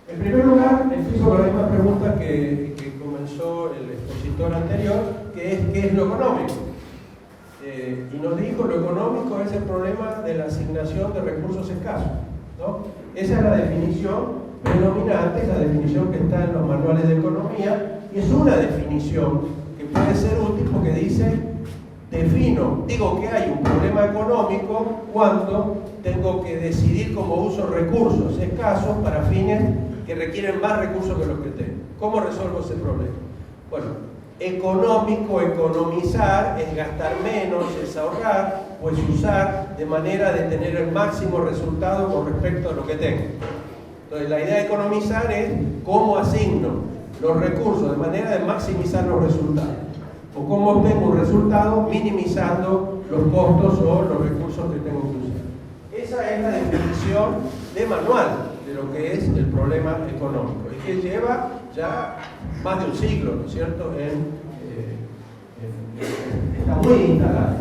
En primer lugar, empiezo con la misma pregunta que comenzó el expositor anterior, que es ¿qué es lo económico? Y nos dijo, lo económico es el problema de la asignación de recursos escasos, ¿no? Esa es la definición predominante, es la definición que está en los manuales de economía, y es una definición que puede ser útil porque dice, digo que hay un problema económico cuando tengo que decidir cómo uso recursos escasos para fines que requieren más recursos que los que tengo. ¿Cómo resuelvo ese problema? Bueno, economizar es gastar menos, es ahorrar, pues usar de manera de tener el máximo resultado con respecto a lo que tengo. Entonces la idea de economizar es cómo asigno los recursos de manera de maximizar los resultados, o cómo obtengo un resultado minimizando los costos o los recursos que tengo que usar. Esa es la definición de manual de lo que es el problema económico, y que lleva ya más de un siglo, ¿no es cierto?, está muy instalado.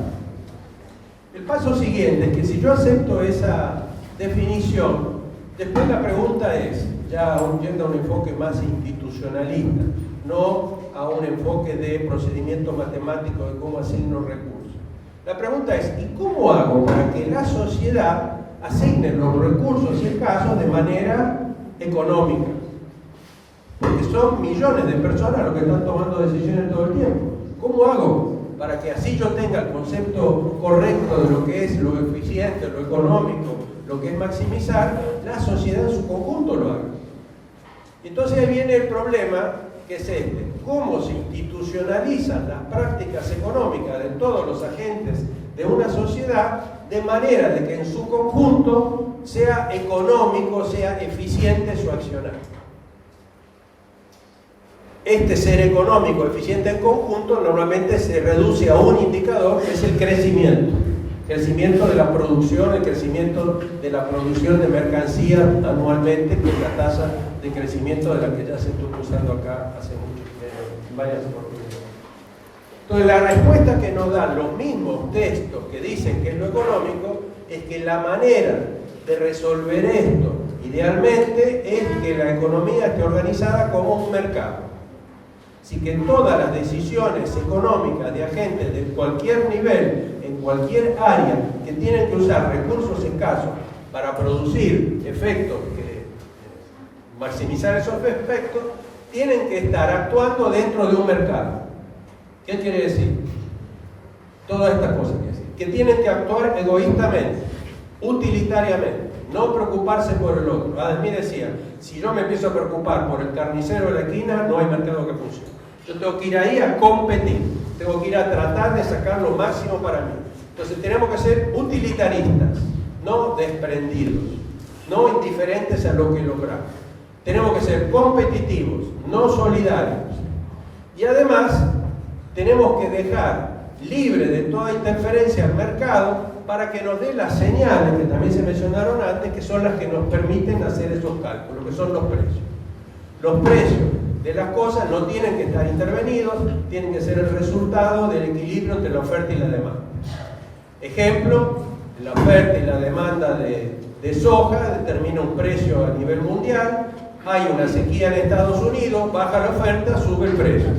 El paso siguiente es que si yo acepto esa definición, después la pregunta es, ya yendo a un enfoque más institucionalista, no a un enfoque de procedimiento matemático de cómo asigno recursos. La pregunta es, ¿y cómo hago para que la sociedad asigne los recursos escasos de manera económica? Porque son millones de personas los que están tomando decisiones todo el tiempo. ¿Cómo hago para que así yo tenga el concepto correcto de lo que es lo eficiente, lo económico, lo que es maximizar, la sociedad en su conjunto lo haga? Entonces ahí viene el problema, que es este: ¿cómo se institucionalizan las prácticas económicas de todos los agentes de una sociedad de manera de que en su conjunto sea económico, sea eficiente su accionar? Este ser económico eficiente en conjunto normalmente se reduce a un indicador, que es el crecimiento. Crecimiento de la producción, el crecimiento de la producción de mercancías anualmente, que es la tasa de crecimiento de la que ya se estuvo usando acá hace varias oportunidades. Entonces la respuesta que nos dan los mismos textos que dicen que es lo económico es que la manera de resolver esto idealmente es que la economía esté organizada como un mercado. Así que todas las decisiones económicas de agentes de cualquier nivel, en cualquier área, que tienen que usar recursos escasos para producir efectos, maximizar esos efectos, tienen que estar actuando dentro de un mercado. ¿Qué quiere decir? Todas estas cosas quiere decir que tienen que actuar egoístamente, utilitariamente, no preocuparse por el otro. Además decía, si yo me empiezo a preocupar por el carnicero de la esquina, no hay mercado que funcione. Yo tengo que ir ahí a competir, tengo que ir a tratar de sacar lo máximo para mí. Entonces tenemos que ser utilitaristas, no desprendidos, no indiferentes a lo que logramos. Tenemos que ser competitivos, no solidarios. Y además tenemos que dejar libre de toda interferencia al mercado para que nos dé las señales, que también se mencionaron antes, que son las que nos permiten hacer esos cálculos, que son los precios. Los precios de las cosas no tienen que estar intervenidos, tienen que ser el resultado del equilibrio entre la oferta y la demanda. Ejemplo, la oferta y la demanda de soja determina un precio a nivel mundial, hay una sequía en Estados Unidos, baja la oferta, sube el precio,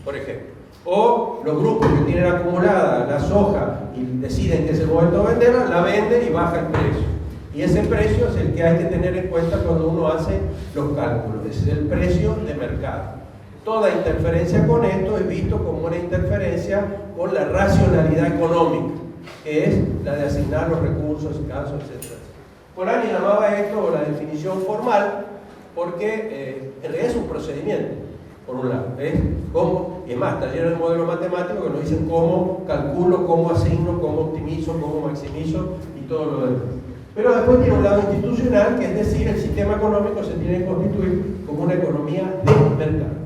por ejemplo. O los grupos que tienen acumulada la soja y deciden que es el momento de venderla, la venden y baja el precio. Y ese precio es el que hay que tener en cuenta cuando uno hace los cálculos, es el precio de mercado. Toda interferencia con esto es visto como una interferencia con la racionalidad económica, que es la de asignar los recursos escasos, etc. Polanyi llamaba esto la definición formal porque en realidad es un procedimiento, por un lado. Y es más, está lleno de modelos matemáticos que nos dicen cómo calculo, cómo asigno, cómo optimizo, cómo maximizo y todo lo demás. Pero después tiene un lado institucional, que es decir, el sistema económico se tiene que constituir como una economía de mercado.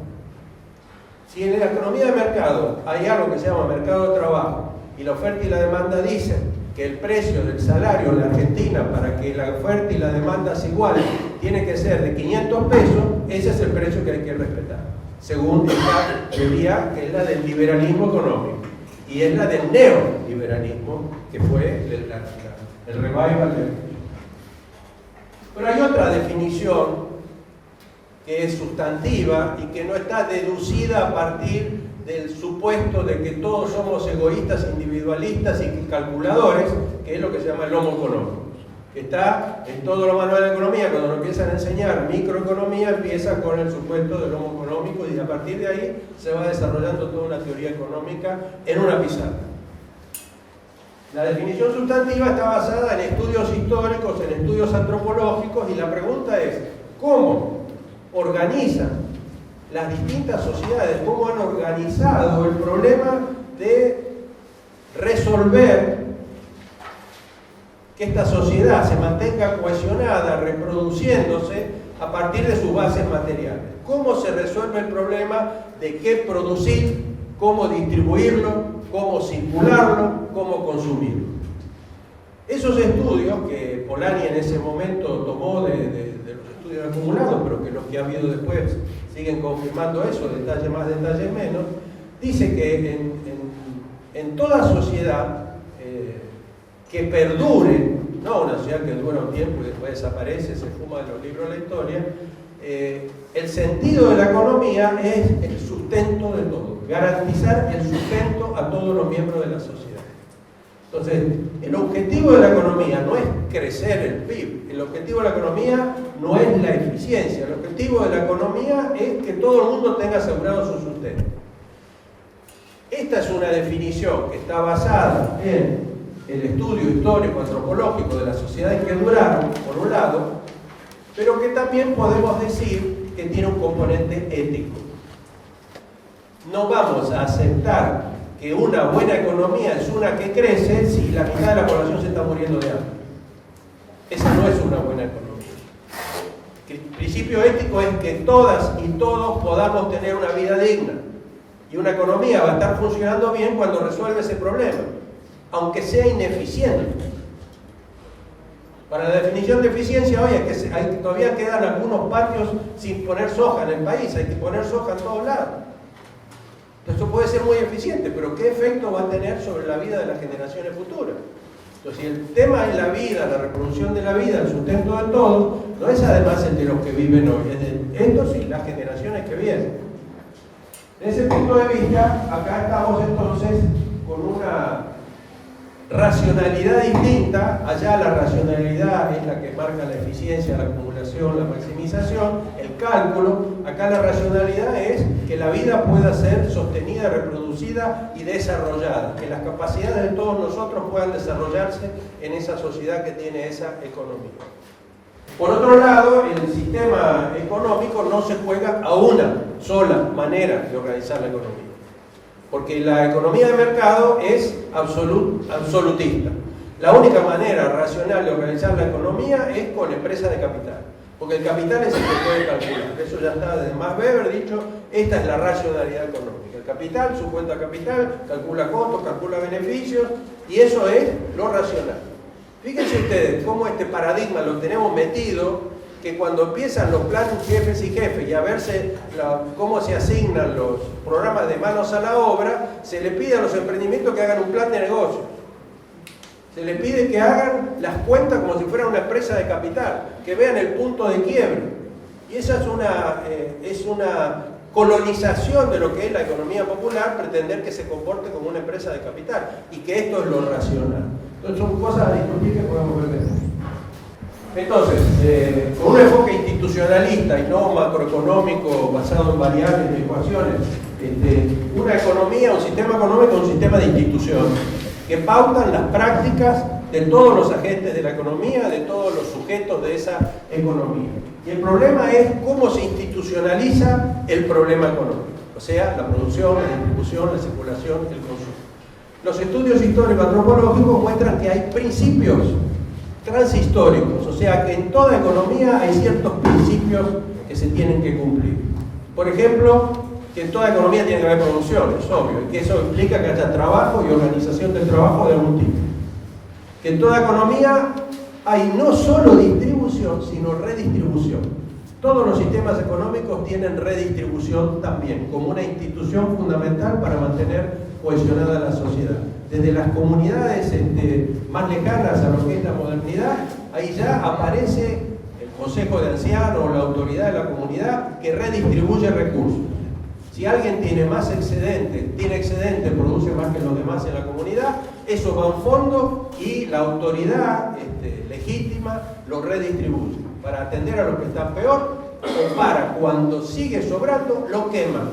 Si en la economía de mercado hay algo que se llama mercado de trabajo y la oferta y la demanda dicen que el precio del salario en la Argentina para que la oferta y la demanda se igualen tiene que ser de 500 pesos, ese es el precio que hay que respetar, según esta teoría que es la del liberalismo económico y es la del neoliberalismo, que fue el revival del... Pero hay otra definición que es sustantiva y que no está deducida a partir del supuesto de que todos somos egoístas, individualistas y calculadores, que es lo que se llama el homo económico, que está en todos los manuales de economía. Cuando nos empiezan a enseñar microeconomía, empieza con el supuesto del homo económico y a partir de ahí se va desarrollando toda una teoría económica en una pizarra. La definición sustantiva está basada en estudios históricos, en estudios antropológicos, y la pregunta es, ¿cómo organizan las distintas sociedades, cómo han organizado el problema de resolver que esta sociedad se mantenga cohesionada, reproduciéndose a partir de sus bases materiales? ¿Cómo se resuelve el problema de qué producir, cómo distribuirlo, cómo circularlo, cómo consumirlo? Esos estudios que Polanyi en ese momento tomó de los estudios acumulados, pero que los que ha habido después siguen confirmando eso, detalle más, detalle menos, dice que en toda sociedad que perdure, no una sociedad que dura un tiempo y después desaparece, se fuma de los libros de la historia, el sentido de la economía es el sustento de todo, garantizar el sustento a todos los miembros de la sociedad. Entonces, el objetivo de la economía no es crecer el PIB, el objetivo de la economía no es la eficiencia, el objetivo de la economía es que todo el mundo tenga asegurado su sustento. Esta es una definición que está basada en el estudio histórico antropológico de las sociedades que duraron, por un lado, pero que también podemos decir que tiene un componente ético. No vamos a aceptar que una buena economía es una que crece si la mitad de la población se está muriendo de hambre. Esa no es una buena economía. El principio ético es que todas y todos podamos tener una vida digna. Y una economía va a estar funcionando bien cuando resuelve ese problema, aunque sea ineficiente. Para la definición de eficiencia hoy es que todavía quedan algunos patios sin poner soja en el país, hay que poner soja en todos lados. Esto puede ser muy eficiente, pero ¿qué efecto va a tener sobre la vida de las generaciones futuras? Entonces, si el tema es la vida, la reproducción de la vida, el sustento de todos, no es además el de los que viven hoy, es de estos y las generaciones que vienen. Desde ese punto de vista, acá estamos entonces con una racionalidad distinta. Allá la racionalidad es la que marca la eficiencia, la acumulación, la maximización, el cálculo. Acá la racionalidad es que la vida pueda ser sostenida, reproducida y desarrollada, que las capacidades de todos nosotros puedan desarrollarse en esa sociedad que tiene esa economía. Por otro lado, el sistema económico no se juega a una sola manera de organizar la economía, porque la economía de mercado es absolutista. La única manera racional de organizar la economía es con empresas de capital, porque el capital es el que puede calcular. Eso ya está desde Max Weber dicho, esta es la racionalidad económica. El capital, su cuenta capital, calcula costos, calcula beneficios, y eso es lo racional. Fíjense ustedes cómo este paradigma lo tenemos metido, que cuando empiezan los planes jefes y jefes y a verse cómo se asignan los programas de manos a la obra, se le pide a los emprendimientos que hagan un plan de negocio. Se les pide que hagan las cuentas como si fueran una empresa de capital, que vean el punto de quiebre. Y esa es una colonización de lo que es la economía popular, pretender que se comporte como una empresa de capital y que esto es lo racional. Entonces son cosas a discutir que podemos ver después. Entonces, con un enfoque institucionalista y no macroeconómico basado en variables y ecuaciones, una economía, un sistema económico es un sistema de instituciones que pautan las prácticas de todos los agentes de la economía, de todos los sujetos de esa economía. Y el problema es cómo se institucionaliza el problema económico, o sea, la producción, la distribución, la circulación, el consumo. Los estudios históricos antropológicos muestran que hay principios transhistóricos, o sea que en toda economía hay ciertos principios que se tienen que cumplir. Por ejemplo, que en toda economía tiene que haber producción, es obvio, y que eso implica que haya trabajo y organización del trabajo de algún tipo. Que en toda economía hay no solo distribución, sino redistribución. Todos los sistemas económicos tienen redistribución también, como una institución fundamental para mantener cohesionada la sociedad. Desde las comunidades más lejanas a lo que es la modernidad, ahí ya aparece el consejo de ancianos o la autoridad de la comunidad que redistribuye recursos. Si alguien tiene más excedente, produce más que los demás en la comunidad, eso va a un fondo y la autoridad legítima lo redistribuye para atender a los que están peor, o para cuando sigue sobrando lo queman.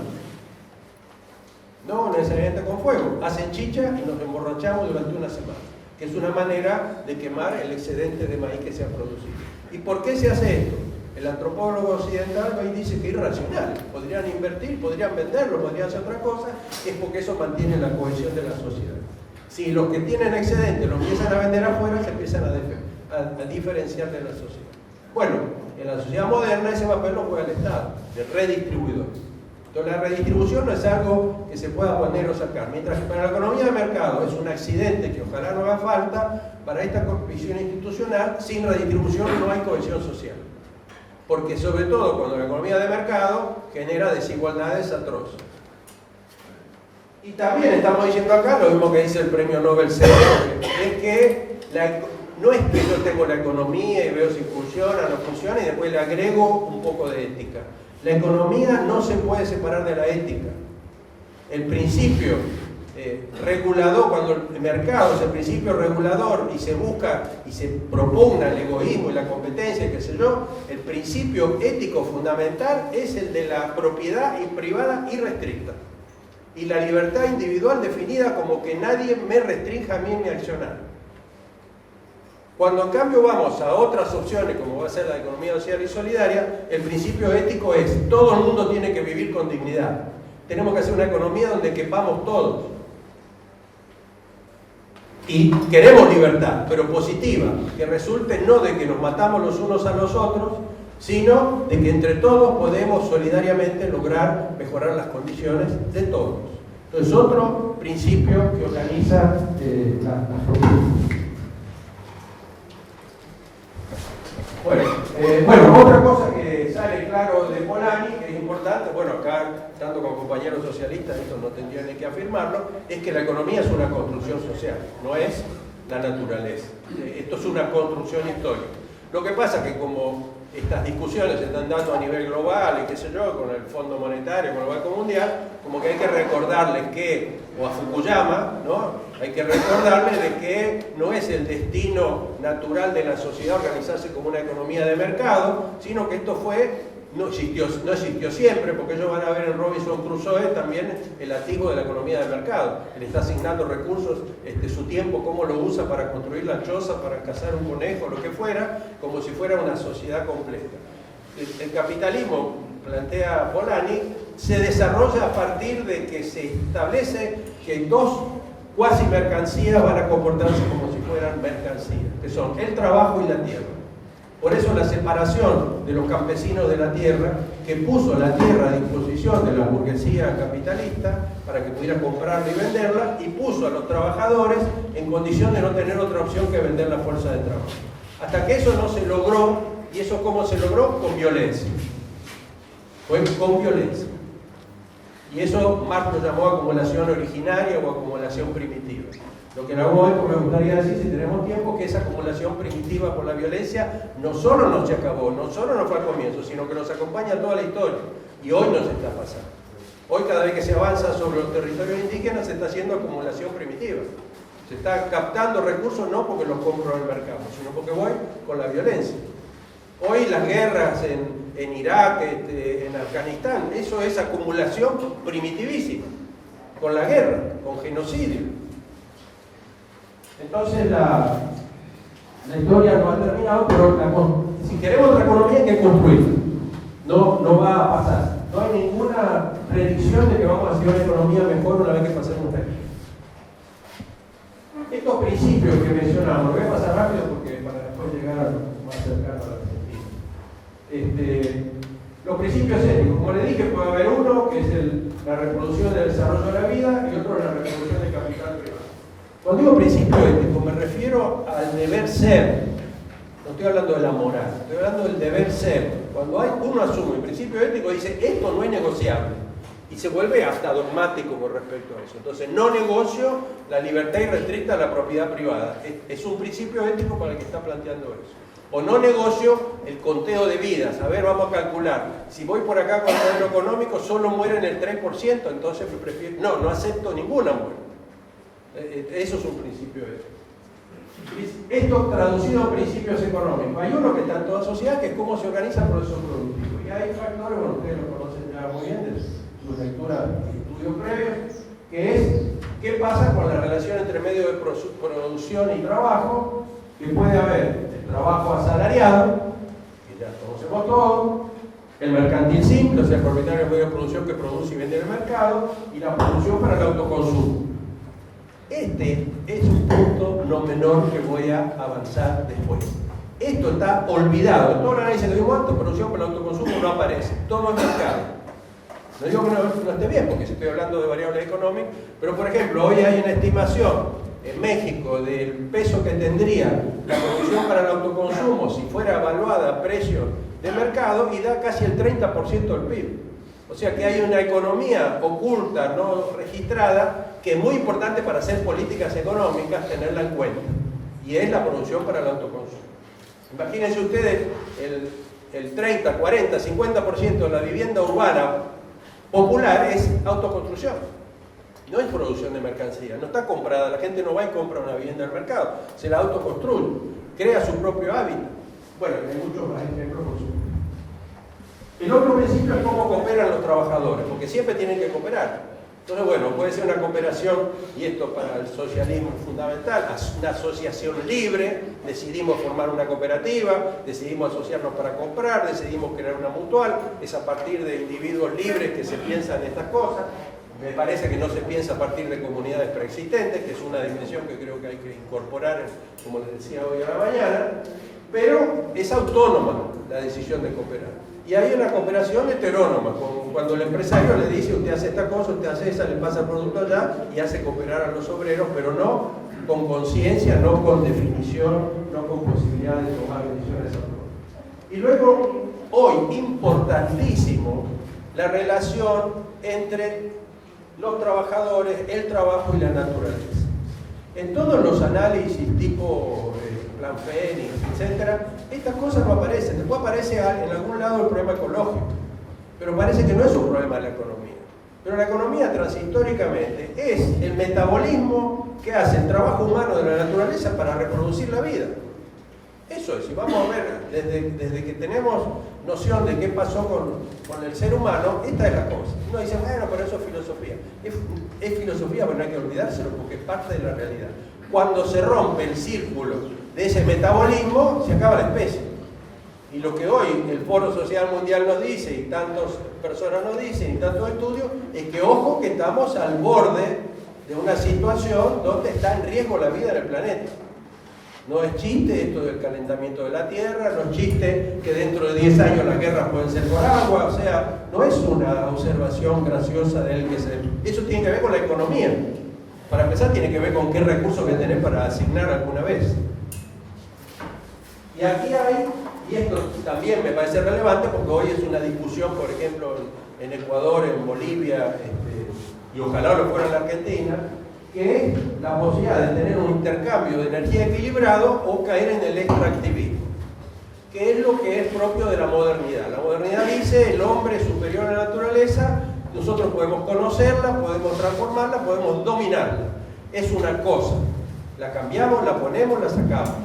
No necesariamente con fuego, hacen chicha y nos emborrachamos durante una semana, que es una manera de quemar el excedente de maíz que se ha producido. ¿Y por qué se hace esto? El antropólogo occidental va y dice que es irracional. Podrían invertir, podrían venderlo, podrían hacer otra cosa, es porque eso mantiene la cohesión de la sociedad. Si los que tienen excedente lo empiezan a vender afuera, se empiezan a diferenciar de la sociedad. Bueno, en la sociedad moderna ese papel lo juega el Estado, de redistribuidor. Entonces la redistribución no es algo que se pueda poner o sacar, mientras que para la economía de mercado es un accidente que ojalá no haga falta. Para esta visión institucional, sin redistribución no hay cohesión social. Porque sobre todo cuando la economía de mercado genera desigualdades atroces. Y también estamos diciendo acá lo mismo que dice el premio Nobel Sereno, es que no es que yo tengo la economía y veo si funciona o no funciona y después le agrego un poco de ética. La economía no se puede separar de la ética. El principio regulador, cuando el mercado es el principio regulador y se busca y se propugna el egoísmo y la competencia, qué sé yo, el principio ético fundamental es el de la propiedad privada irrestricta y la libertad individual definida como que nadie me restrinja a mí mi accionar. Cuando en cambio vamos a otras opciones, como va a ser la economía social y solidaria, el principio ético es: todo el mundo tiene que vivir con dignidad. Tenemos que hacer una economía donde quepamos todos. Y queremos libertad, pero positiva, que resulte no de que nos matamos los unos a los otros, sino de que entre todos podemos solidariamente lograr mejorar las condiciones de todos. Entonces, otro principio que organiza las propuestas. Bueno, otra cosa que sale claro de Polanyi, que es importante, bueno, acá, tanto con compañeros socialistas, esto no tendría ni que afirmarlo, es que la economía es una construcción social, no es la naturaleza. Esto es una construcción histórica. Lo que pasa es que como estas discusiones se están dando a nivel global y qué sé yo, con el Fondo Monetario, con el Banco Mundial, como que hay que recordarles que, o a Fukuyama, ¿no? Hay que recordarles de que no es el destino natural de la sociedad organizarse como una economía de mercado, sino que esto no existió siempre, porque ellos van a ver en Robinson Crusoe también el atisbo de la economía de mercado. Él está asignando recursos, su tiempo, cómo lo usa para construir la choza, para cazar un conejo, lo que fuera, como si fuera una sociedad completa. El capitalismo, plantea Polanyi, se desarrolla a partir de que se establece que dos cuasi mercancías van a comportarse como si fueran mercancías, que son el trabajo y la tierra. Por eso la separación de los campesinos de la tierra, que puso la tierra a disposición de la burguesía capitalista para que pudiera comprarla y venderla, y puso a los trabajadores en condición de no tener otra opción que vender la fuerza de trabajo. Hasta que eso no se logró, ¿y eso cómo se logró? Con violencia. Fue con violencia. Y eso Marx lo llamó acumulación originaria o acumulación primitiva. Lo que en algún momento me gustaría decir, si tenemos tiempo, que esa acumulación primitiva por la violencia no solo no se acabó, no solo no fue al comienzo, sino que nos acompaña toda la historia. Y hoy nos está pasando. Hoy cada vez que se avanza sobre los territorios indígenas se está haciendo acumulación primitiva. Se está captando recursos no porque los compro en el mercado, sino porque voy con la violencia. Hoy las guerras en Irak, en Afganistán, eso es acumulación primitivísima, con la guerra, con genocidio. Entonces la historia no ha terminado, pero si queremos otra economía hay que construirla. No va a pasar. No hay ninguna predicción de que vamos a hacer una economía mejor una vez que pasemos un régimen. Estos principios que mencionamos, lo voy a pasar rápido porque para después llegar más cercano a la Argentina. Los principios éticos, como le dije, puede haber uno que es la reproducción del desarrollo de la vida y otro la reproducción del capital privado. Cuando digo principio ético me refiero al deber ser, no estoy hablando de la moral, estoy hablando del deber ser. Cuando uno asume el principio ético dice esto no es negociable y se vuelve hasta dogmático con respecto a eso. Entonces no negocio la libertad irrestricta de la propiedad privada. Es un principio ético para el que está planteando eso. O no negocio el conteo de vidas. A ver, vamos a calcular. Si voy por acá con el modelo económico, solo mueren el 3%, entonces me prefiero... No acepto ninguna muerte. Eso es un principio ético. Esto traducido a principios económicos. Hay uno que está en toda sociedad, que es cómo se organiza el proceso productivo. Y hay factores, bueno, ustedes lo conocen ya muy bien de su lectura y estudios previos, que es qué pasa con la relación entre medio de producción y trabajo, que puede haber el trabajo asalariado, que ya conocemos todos, el mercantil simple, o sea, el propietario del medio de producción que produce y vende en el mercado, y la producción para el autoconsumo. Este es un punto no menor que voy a avanzar después. Esto está olvidado. En todo el análisis que dimos antes, producción para el autoconsumo no aparece. Todo es mercado. No digo que no esté bien, porque estoy hablando de variables económicas, pero por ejemplo, hoy hay una estimación en México del peso que tendría la producción para el autoconsumo si fuera evaluada a precio de mercado y da casi el 30% del PIB. O sea que hay una economía oculta, no registrada, que es muy importante para hacer políticas económicas, tenerla en cuenta. Y es la producción para el autoconsumo. Imagínense ustedes el 30, 40, 50% de la vivienda urbana popular es autoconstrucción. No es producción de mercancía, no está comprada, la gente no va y compra una vivienda del mercado, se la autoconstruye, crea su propio hábitat. Bueno, hay muchos más ejemplos por supuesto. El otro principio es cómo cooperan los trabajadores, porque siempre tienen que cooperar. Entonces, bueno, puede ser una cooperación, y esto para el socialismo es fundamental, una asociación libre, decidimos formar una cooperativa, decidimos asociarnos para comprar, decidimos crear una mutual, es a partir de individuos libres que se piensan estas cosas. Me parece que no se piensa a partir de comunidades preexistentes, que es una dimensión que creo que hay que incorporar, como les decía hoy a la mañana, pero es autónoma la decisión de cooperar. Y hay una cooperación heterónoma, cuando el empresario le dice usted hace esta cosa, usted hace esa, le pasa el producto allá y hace cooperar a los obreros, pero no con conciencia, no con definición, no con posibilidad de tomar decisiones autónomas. Y luego, hoy, importantísimo, la relación entre los trabajadores, el trabajo y la naturaleza. En todos los análisis tipo Plan Fénix, etc., estas cosas no aparecen. Después aparece en algún lado el problema ecológico, pero parece que no es un problema de la economía. Pero la economía transhistóricamente es el metabolismo que hace el trabajo humano de la naturaleza para reproducir la vida. Eso es, y vamos a ver, desde que tenemos noción de qué pasó con el ser humano, esta es la cosa. Uno dice, bueno, pero eso es filosofía. Es filosofía, pero no hay que olvidárselo porque es parte de la realidad. Cuando se rompe el círculo de ese metabolismo, se acaba la especie. Y lo que hoy el Foro Social Mundial nos dice, y tantas personas nos dicen, y tantos estudios, es que ojo que estamos al borde de una situación donde está en riesgo la vida en el planeta. No es chiste esto del calentamiento de la Tierra, no es chiste que dentro de 10 años las guerras pueden ser por agua, o sea, no es una observación graciosa de él que se... Eso tiene que ver con la economía. Para empezar, tiene que ver con qué recursos que tenés para asignar alguna vez. Y aquí hay, y esto también me parece relevante porque hoy es una discusión, por ejemplo, en Ecuador, en Bolivia, y ojalá lo fuera en la Argentina, que es la posibilidad de tener un intercambio de energía equilibrado o caer en el extractivismo, que es lo que es propio de la modernidad. La modernidad dice el hombre es superior a la naturaleza, nosotros podemos conocerla, podemos transformarla, podemos dominarla. Es una cosa, la cambiamos, la ponemos, la sacamos.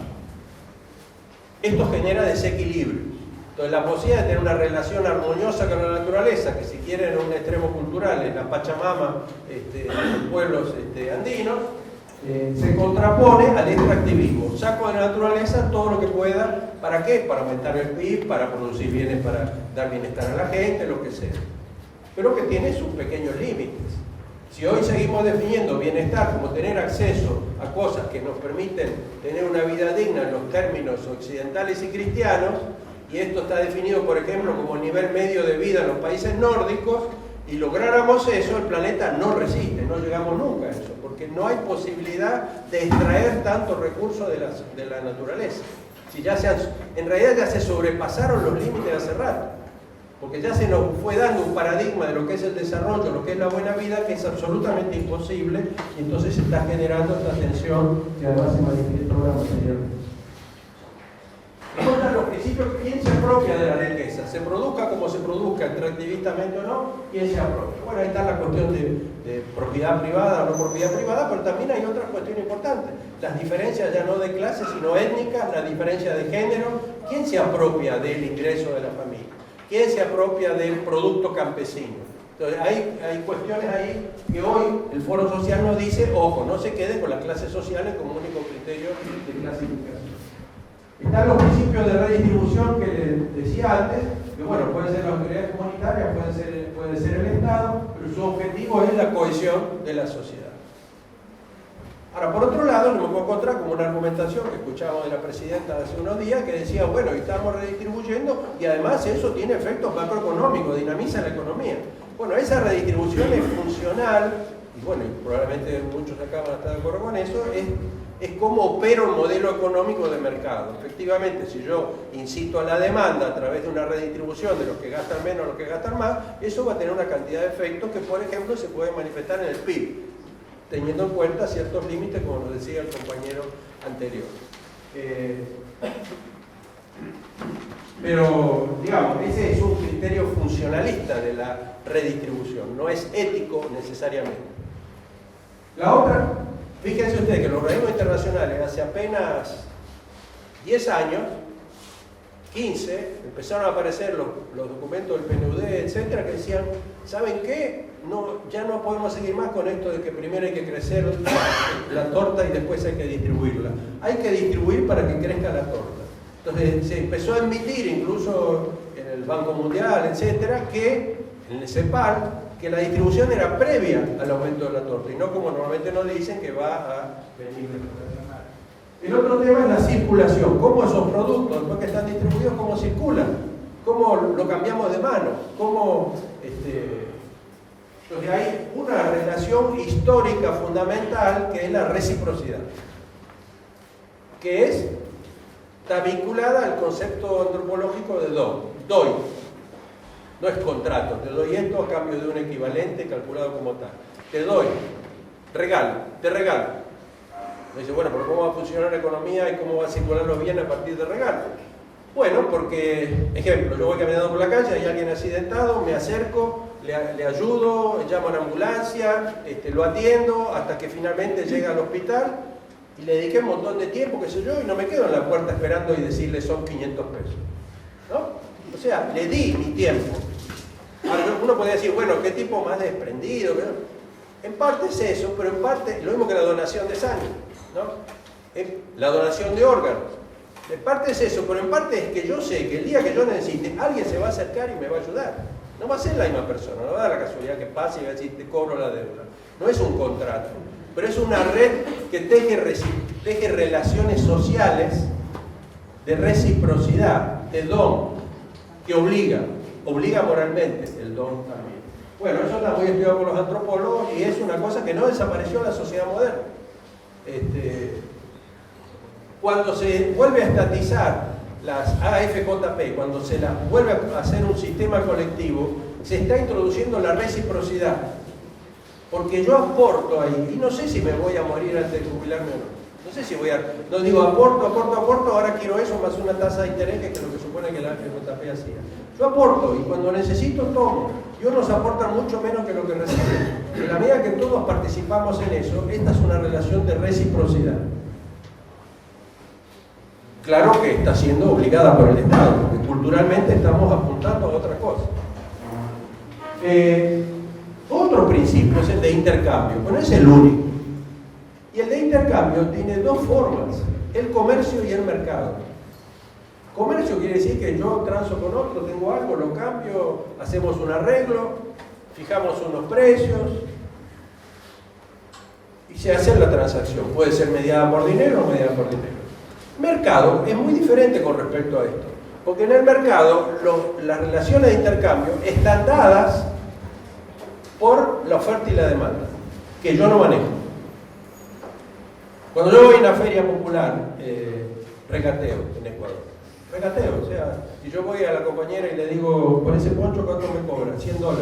Esto genera desequilibrio. Entonces la posibilidad de tener una relación armoniosa con la naturaleza, que si quieren un extremo cultural, en la Pachamama de los pueblos andinos, se contrapone al extractivismo. Saco de la naturaleza todo lo que pueda, ¿para qué? Para aumentar el PIB, para producir bienes, para dar bienestar a la gente, lo que sea. Pero que tiene sus pequeños límites. Si hoy seguimos definiendo bienestar como tener acceso a cosas que nos permiten tener una vida digna en los términos occidentales y cristianos, y esto está definido, por ejemplo, como el nivel medio de vida en los países nórdicos, y lográramos eso, el planeta no resiste, no llegamos nunca a eso, porque no hay posibilidad de extraer tantos recursos de la naturaleza. Si ya en realidad ya se sobrepasaron los límites hace rato, porque ya se nos fue dando un paradigma de lo que es el desarrollo, lo que es la buena vida, que es absolutamente imposible, y entonces se está generando esta tensión que además se manifiesta ahora materialmente. ¿quién se apropia de la riqueza? Se produzca como se produzca, extractivistamente o no, ¿quién se apropia? Bueno, ahí está la cuestión de propiedad privada o no propiedad privada, pero también hay otras cuestiones importantes. Las diferencias ya no de clase, sino étnicas, la diferencia de género. ¿Quién se apropia del ingreso de la familia? ¿Quién se apropia del producto campesino? Entonces, hay cuestiones ahí que hoy el Foro Social nos dice, ojo, no se quede con las clases sociales como único criterio de clasificación. Están los principios de redistribución que les decía antes, que bueno, pueden ser las autoridades comunitarias, puede ser el Estado, pero su objetivo es la cohesión de la sociedad. Ahora, por otro lado, nos vamos a encontrar como una argumentación que escuchábamos de la presidenta hace unos días, que decía, bueno, estamos redistribuyendo y además eso tiene efectos macroeconómicos, dinamiza la economía. Bueno, esa redistribución es funcional, y bueno, y probablemente muchos acá van a estar de acuerdo con eso, es cómo opera un modelo económico de mercado. Efectivamente, si yo incito a la demanda a través de una redistribución de los que gastan menos a los que gastan más, eso va a tener una cantidad de efectos que, por ejemplo, se pueden manifestar en el PIB, teniendo en cuenta ciertos límites, como nos decía el compañero anterior. Pero, digamos, ese es un criterio funcionalista de la redistribución, no es ético necesariamente. La otra, fíjense ustedes que los organismos internacionales hace apenas 10 años, 15, empezaron a aparecer los documentos del PNUD, etcétera, que decían, ¿saben qué? Ya no podemos seguir más con esto de que primero hay que crecer la torta y después hay que distribuirla. Hay que distribuir para que crezca la torta. Entonces se empezó a admitir, incluso en el Banco Mundial, etcétera, que en el CEPAL, que la distribución era previa al aumento de la torta y no como normalmente nos dicen que va a venir después. El otro tema es la circulación, cómo esos productos, después que están distribuidos, cómo circulan, cómo lo cambiamos de mano, cómo... Entonces hay una relación histórica fundamental que es la reciprocidad, que está vinculada al concepto antropológico de doy. No es contrato, te doy esto a cambio de un equivalente calculado como tal. Te doy, te regalo. Me dice, bueno, pero ¿cómo va a funcionar la economía y cómo va a circular los bienes a partir de regalo? Bueno, porque, ejemplo, yo voy caminando por la calle, hay alguien accidentado, me acerco, le ayudo, llamo a la ambulancia, lo atiendo hasta que finalmente llega al hospital y le dediqué un montón de tiempo, qué sé yo, y no me quedo en la puerta esperando y decirle son 500 pesos. ¿No? O sea, le di mi tiempo. Ahora, uno podría decir, bueno, ¿qué tipo más desprendido? En parte es eso, pero en parte, lo mismo que la donación de sangre, ¿no? La donación de órganos. En parte es eso, pero en parte es que yo sé que el día que yo necesite, alguien se va a acercar y me va a ayudar. No va a ser la misma persona, no va a dar la casualidad que pase y va a decir, te cobro la deuda. No es un contrato, pero es una red que teje relaciones sociales de reciprocidad, de don, que obliga moralmente el don también. Bueno, eso está muy estudiado por los antropólogos y es una cosa que no desapareció en la sociedad moderna. Cuando se vuelve a estatizar las AFJP, cuando se las vuelve a hacer un sistema colectivo, se está introduciendo la reciprocidad. Porque yo aporto ahí, y no sé si me voy a morir antes de jubilarme o no. No sé si no digo aporto, ahora quiero eso más una tasa de interés, que es lo que supone que la AFJP hacía. Yo aporto, y cuando necesito tomo. Y unos aportan mucho menos que lo que reciben. En la medida que todos participamos en eso, esta es una relación de reciprocidad. Claro que está siendo obligada por el Estado, porque culturalmente estamos apuntando a otra cosa. Otro principio es el de intercambio, pero no es el único. Y el de intercambio tiene dos formas, el comercio y el mercado. Comercio quiere decir que yo transo con otro, tengo algo, lo cambio, hacemos un arreglo, fijamos unos precios y se hace la transacción. Puede ser mediada por dinero o mediada por dinero. Mercado es muy diferente con respecto a esto, porque en el mercado las relaciones de intercambio están dadas por la oferta y la demanda, que yo no manejo. Cuando yo voy a una feria popular, regateo en Ecuador, o sea, si yo voy a la compañera y le digo, por ese poncho, ¿cuánto me cobra? $100.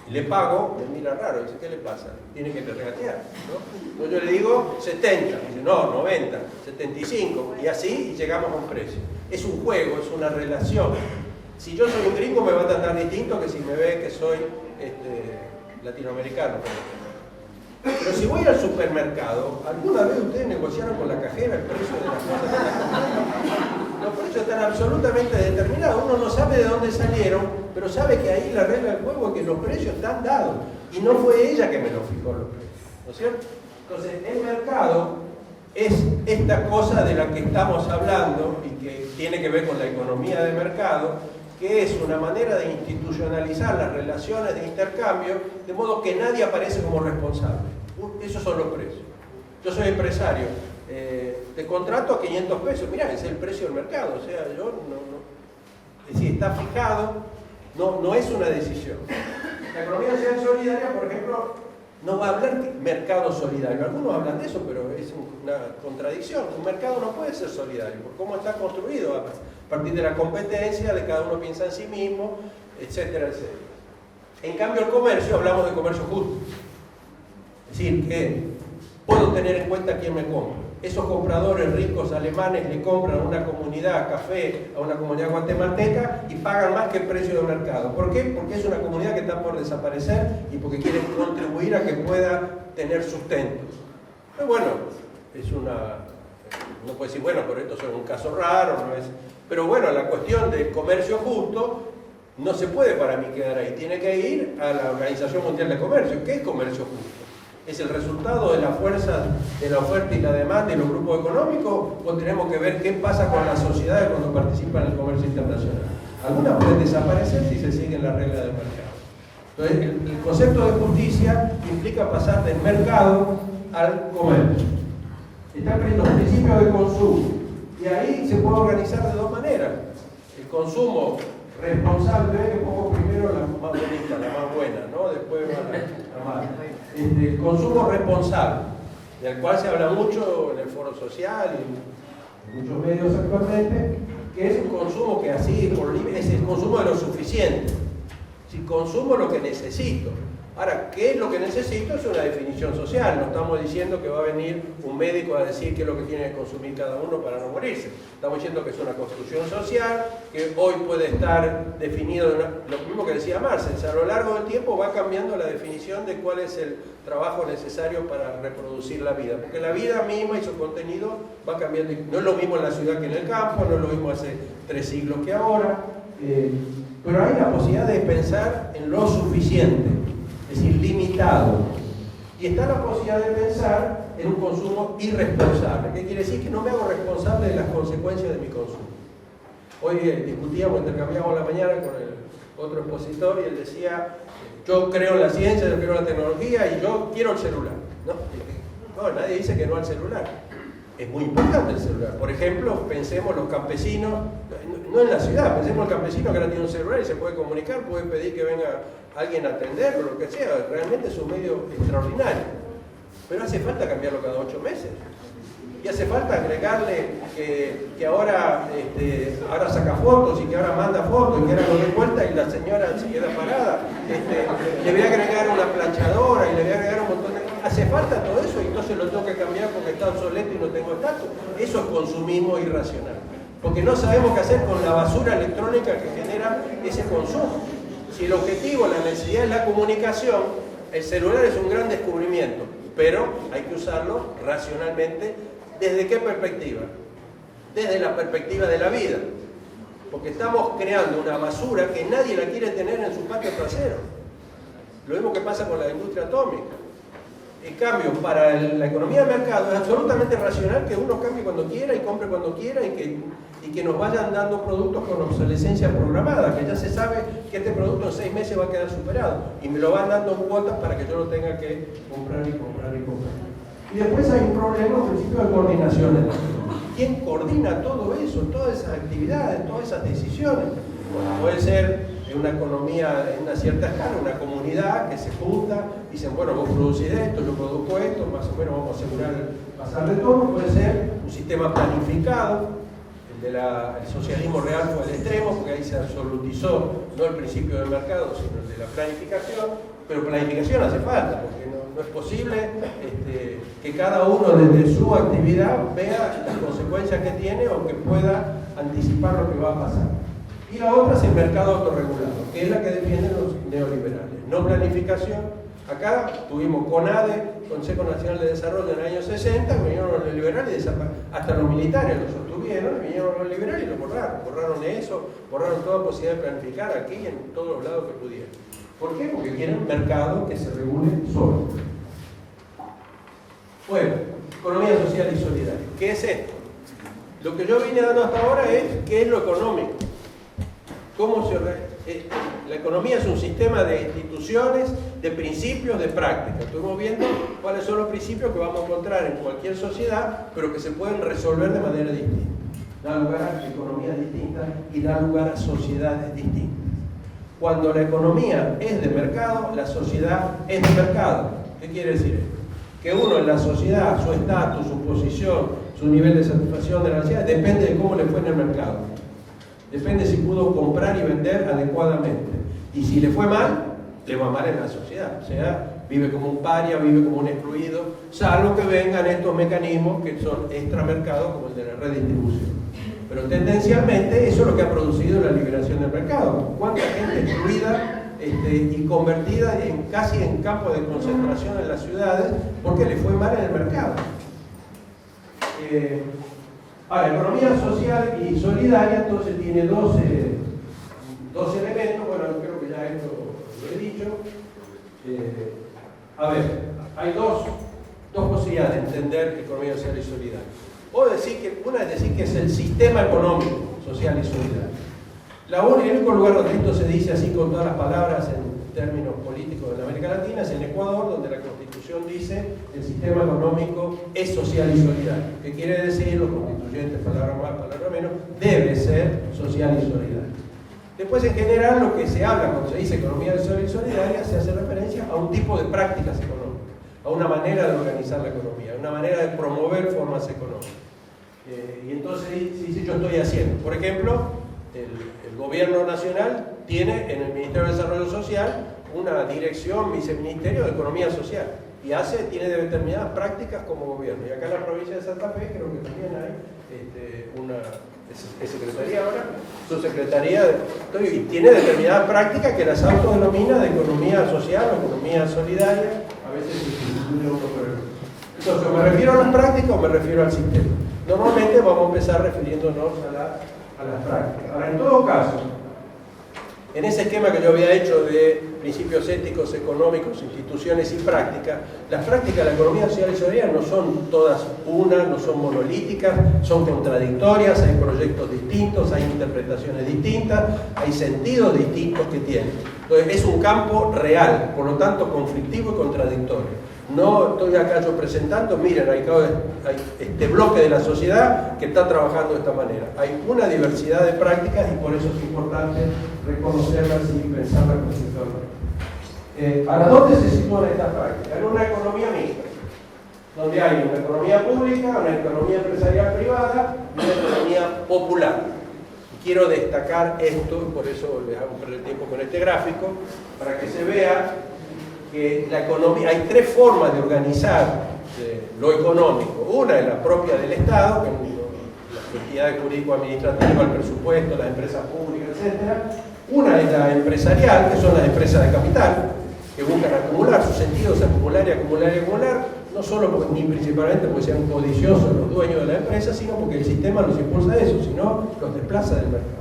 y le pago, me mira raro, dice, ¿qué le pasa? Tiene que regatear, ¿no? Entonces yo le digo 70, dice, no, 90, 75, y así llegamos a un precio. Es un juego, es una relación. Si yo soy un gringo me va a tratar distinto que si me ve que soy latinoamericano, por ejemplo. Pero si voy al supermercado, ¿alguna vez ustedes negociaron con la cajera el precio de las cosas que están comprando? Los precios están absolutamente determinados. Uno no sabe de dónde salieron, pero sabe que ahí la regla del juego es que los precios están dados. Y no fue ella que me lo fijó los precios, ¿no es cierto? Entonces, el mercado es esta cosa de la que estamos hablando y que tiene que ver con la economía de mercado, que es una manera de institucionalizar las relaciones de intercambio de modo que nadie aparece como responsable. Esos son los precios. Yo soy empresario, te contrato a 500 pesos, mirá, ese es el precio del mercado, o sea, yo no. Es decir, está fijado, no es una decisión. La economía social solidaria, por ejemplo, no va a hablar de mercado solidario. Algunos hablan de eso, pero es una contradicción. Un mercado no puede ser solidario, por cómo está construido, a partir de la competencia, de cada uno piensa en sí mismo, etcétera, etcétera. En cambio, el comercio, hablamos de comercio justo. Es decir, que puedo tener en cuenta quién me compra. Esos compradores ricos alemanes le compran a una comunidad café, a una comunidad guatemalteca y pagan más que el precio del mercado. ¿Por qué? Porque es una comunidad que está por desaparecer y porque quieren contribuir a que pueda tener sustento. Pero bueno, no puede decir, bueno, pero esto es un caso raro, no es. Pero bueno, la cuestión del comercio justo no se puede para mí quedar ahí. Tiene que ir a la Organización Mundial de Comercio. ¿Qué es comercio justo? ¿Es el resultado de la fuerza de la oferta y la demanda y los grupos económicos? ¿O tenemos que ver qué pasa con las sociedades cuando participan en el comercio internacional? Algunas pueden desaparecer si se siguen las reglas del mercado. Entonces, el concepto de justicia implica pasar del mercado al comercio. Están los principios de consumo. Y ahí se puede organizar de dos maneras. El consumo responsable, que pongo primero la más bonita, la más buena, ¿no? Después la mala. El consumo responsable, del cual se habla mucho en el foro social y en muchos medios actualmente, que es un consumo que así, es el consumo de lo suficiente. Si consumo lo que necesito. Ahora, ¿qué es lo que necesito? Es una definición social. No estamos diciendo que va a venir un médico a decir qué es lo que tiene que consumir cada uno para no morirse. Estamos diciendo que es una construcción social, que hoy puede estar definido, lo mismo que decía Marcel, a lo largo del tiempo va cambiando la definición de cuál es el trabajo necesario para reproducir la vida. Porque la vida misma y su contenido va cambiando. No es lo mismo en la ciudad que en el campo, no es lo mismo hace 3 siglos que ahora. Pero hay la posibilidad de pensar en lo suficiente. Es decir, limitado. Y está la posibilidad de pensar en un consumo irresponsable. ¿Qué quiere decir? Que no me hago responsable de las consecuencias de mi consumo. Hoy discutíamos, intercambiamos la mañana con el otro expositor y él decía, yo creo en la ciencia, yo creo en la tecnología y yo quiero el celular. No, nadie dice que no al celular. Es muy importante el celular. Por ejemplo, pensemos los campesinos, no en la ciudad, pensemos el campesino que ahora tiene un celular y se puede comunicar, puede pedir que venga alguien a atenderlo, lo que sea. Realmente es un medio extraordinario. Pero hace falta cambiarlo cada 8 meses. Y hace falta agregarle que ahora saca fotos y que ahora manda fotos y que ahora lo dé vuelta y la señora se queda parada. Le voy a agregar una planchadora y le voy a agregar un montón de... Hace falta todo eso y entonces lo tengo que cambiar porque está obsoleto y no tengo estatus. Eso es consumismo irracional. Porque no sabemos qué hacer con la basura electrónica que genera ese consumo. Si el objetivo, la necesidad es la comunicación, el celular es un gran descubrimiento, pero hay que usarlo racionalmente. ¿Desde qué perspectiva? Desde la perspectiva de la vida. Porque estamos creando una basura que nadie la quiere tener en su patio trasero. Lo mismo que pasa con la industria atómica. En cambio, para la economía de mercado es absolutamente racional que uno cambie cuando quiera y compre cuando quiera y que nos vayan dando productos con obsolescencia programada, que ya se sabe que este producto en 6 meses va a quedar superado y me lo van dando en cuotas para que yo lo tenga que comprar y comprar y comprar. Y después hay un problema, un principio de coordinación en la economía. ¿Quién coordina todo eso, todas esas actividades, todas esas decisiones? Bueno, puede ser en una economía en una cierta escala, una comunidad que se junta y dicen, bueno, vos producís esto, yo produzco esto, más o menos vamos a asegurar pasar de todo. Puede ser un sistema planificado, el socialismo real fue el extremo, porque ahí se absolutizó no el principio del mercado, sino el de la planificación. pero planificación hace falta, porque no es posible que cada uno desde su actividad vea las consecuencias que tiene o que pueda anticipar lo que va a pasar. Y la otra es el mercado autorregulado, que es la que defienden los neoliberales. No planificación. Acá tuvimos CONADE, Consejo Nacional de Desarrollo en el año 60, vinieron los neoliberales, hasta los militares lo sostuvieron, vinieron los liberales y lo borraron eso, borraron toda posibilidad de planificar aquí y en todos los lados que pudieran. ¿Por qué? Porque quieren un mercado que se regule solo. Bueno, economía social y solidaria. ¿Qué es esto? Lo que yo vine dando hasta ahora es qué es lo económico. La economía es un sistema de instituciones, de principios, de prácticas. Estuvimos viendo cuáles son los principios que vamos a encontrar en cualquier sociedad, pero que se pueden resolver de manera distinta. Da lugar a economías distintas y da lugar a sociedades distintas. Cuando la economía es de mercado, la sociedad es de mercado. ¿Qué quiere decir esto? Que uno en la sociedad, su estatus, su posición, su nivel de satisfacción de la sociedad, depende de cómo le fue en el mercado. Depende si pudo comprar y vender adecuadamente. Y si le fue mal, le va mal en la sociedad. O sea, vive como un paria, vive como un excluido, salvo que vengan estos mecanismos que son extramercados, como el de la redistribución. Pero tendencialmente eso es lo que ha producido la liberación del mercado. ¿Cuánta gente excluida y convertida casi en campo de concentración en las ciudades porque le fue mal en el mercado? Ahora, economía social y solidaria entonces tiene dos elementos. Bueno, creo que ya esto lo he dicho. A ver, hay dos posibilidades de entender economía social y solidaria. Una es decir que es el sistema económico, social y solidario. El único lugar donde esto se dice así con todas las palabras en términos políticos de América Latina es en Ecuador, donde la Constitución dice el sistema económico es social y solidario. ¿Qué quiere decir? Los constituyentes, palabra más, palabra menos, debe ser social y solidario. Después, en general, lo que se habla cuando se dice economía social y solidaria se hace referencia a un tipo de prácticas económicas, a una manera de organizar la economía, a una manera de promover formas económicas. Y entonces, si yo estoy haciendo, por ejemplo, el gobierno nacional tiene en el Ministerio de Desarrollo Social una dirección, viceministerio de Economía Social, y tiene determinadas prácticas como gobierno. Y acá en la provincia de Santa Fe creo que también hay es secretaría ahora, su secretaría, y tiene determinadas prácticas que las autodenomina de economía social o economía solidaria, a veces se discute uno por el otro. Entonces, ¿o me refiero a las prácticas o me refiero al sistema? Normalmente vamos a empezar refiriéndonos a las prácticas. Ahora, en todo caso, en ese esquema que yo había hecho de principios éticos, económicos, instituciones y prácticas, las prácticas de la economía social y solidaria no son todas una, no son monolíticas, son contradictorias, hay proyectos distintos, hay interpretaciones distintas, hay sentidos distintos que tienen. Entonces, es un campo real, por lo tanto conflictivo y contradictorio. No estoy acá yo presentando, miren, hay este bloque de la sociedad que está trabajando de esta manera. Hay una diversidad de prácticas y por eso es importante reconocerlas y pensarlas conceptualmente. ¿Ahora dónde se sitúan estas prácticas? En una economía mixta, donde hay una economía pública, una economía empresarial privada y una economía popular. Quiero destacar esto, y por eso les hago perder tiempo con este gráfico, para que se vea que la economía, hay tres formas de organizar lo económico. Una es la propia del Estado, que las entidades jurídico-administrativas, el presupuesto, las empresas públicas, etc. Una es la empresarial, que son las empresas de capital, que buscan acumular, su sentido es acumular y acumular y acumular, no solo ni principalmente porque sean codiciosos los dueños de la empresa, sino porque el sistema los impulsa a eso, sino los desplaza del mercado.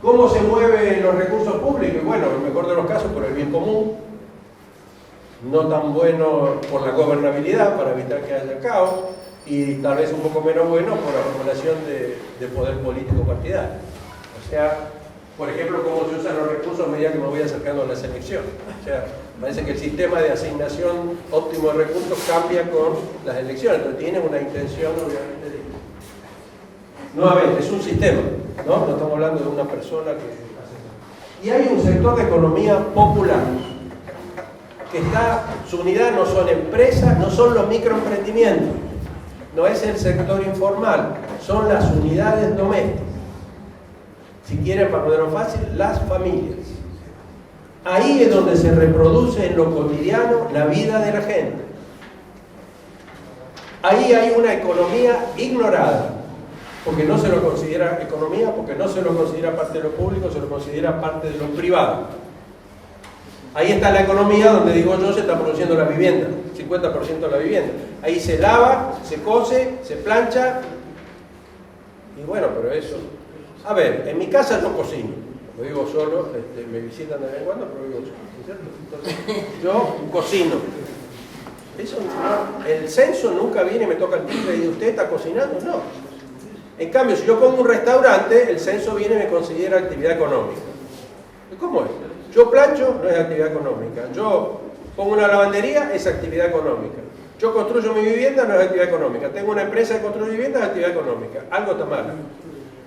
¿Cómo se mueven los recursos públicos? Bueno, en el mejor de los casos por el bien común, no tan bueno por la gobernabilidad para evitar que haya caos, y tal vez un poco menos bueno por la acumulación de poder político partidario. O sea, por ejemplo, cómo se usan los recursos a medida que me voy acercando a las elecciones. O sea, parece que el sistema de asignación óptimo de recursos cambia con las elecciones, pero tiene una intención obviamente de... Nuevamente, es un sistema, ¿no? No estamos hablando de una persona que hace... Y hay un sector de economía popular, que su unidad no son empresas, no son los microemprendimientos, no es el sector informal, son las unidades domésticas. Si quieren, para ponerlo fácil, las familias. Ahí es donde se reproduce en lo cotidiano la vida de la gente. Ahí hay una economía ignorada, porque no se lo considera economía, porque no se lo considera parte de lo público, se lo considera parte de lo privado. Ahí está la economía donde, digo yo, se está produciendo la vivienda, 50% de la vivienda. Ahí se lava, se cose, se plancha, y bueno, pero eso... A ver, en mi casa yo cocino, yo vivo solo, me visitan de vez en cuando, pero vivo solo, ¿cierto? Entonces, yo cocino. Eso no, el censo nunca viene y me toca el timbre y dice, ¿usted está cocinando? No. En cambio, si yo pongo un restaurante, el censo viene y me considera actividad económica. ¿Cómo es? Yo plancho, no es actividad económica. Yo pongo una lavandería, es actividad económica. Yo construyo mi vivienda, no es actividad económica. Tengo una empresa que construye vivienda, es actividad económica. Algo está mal.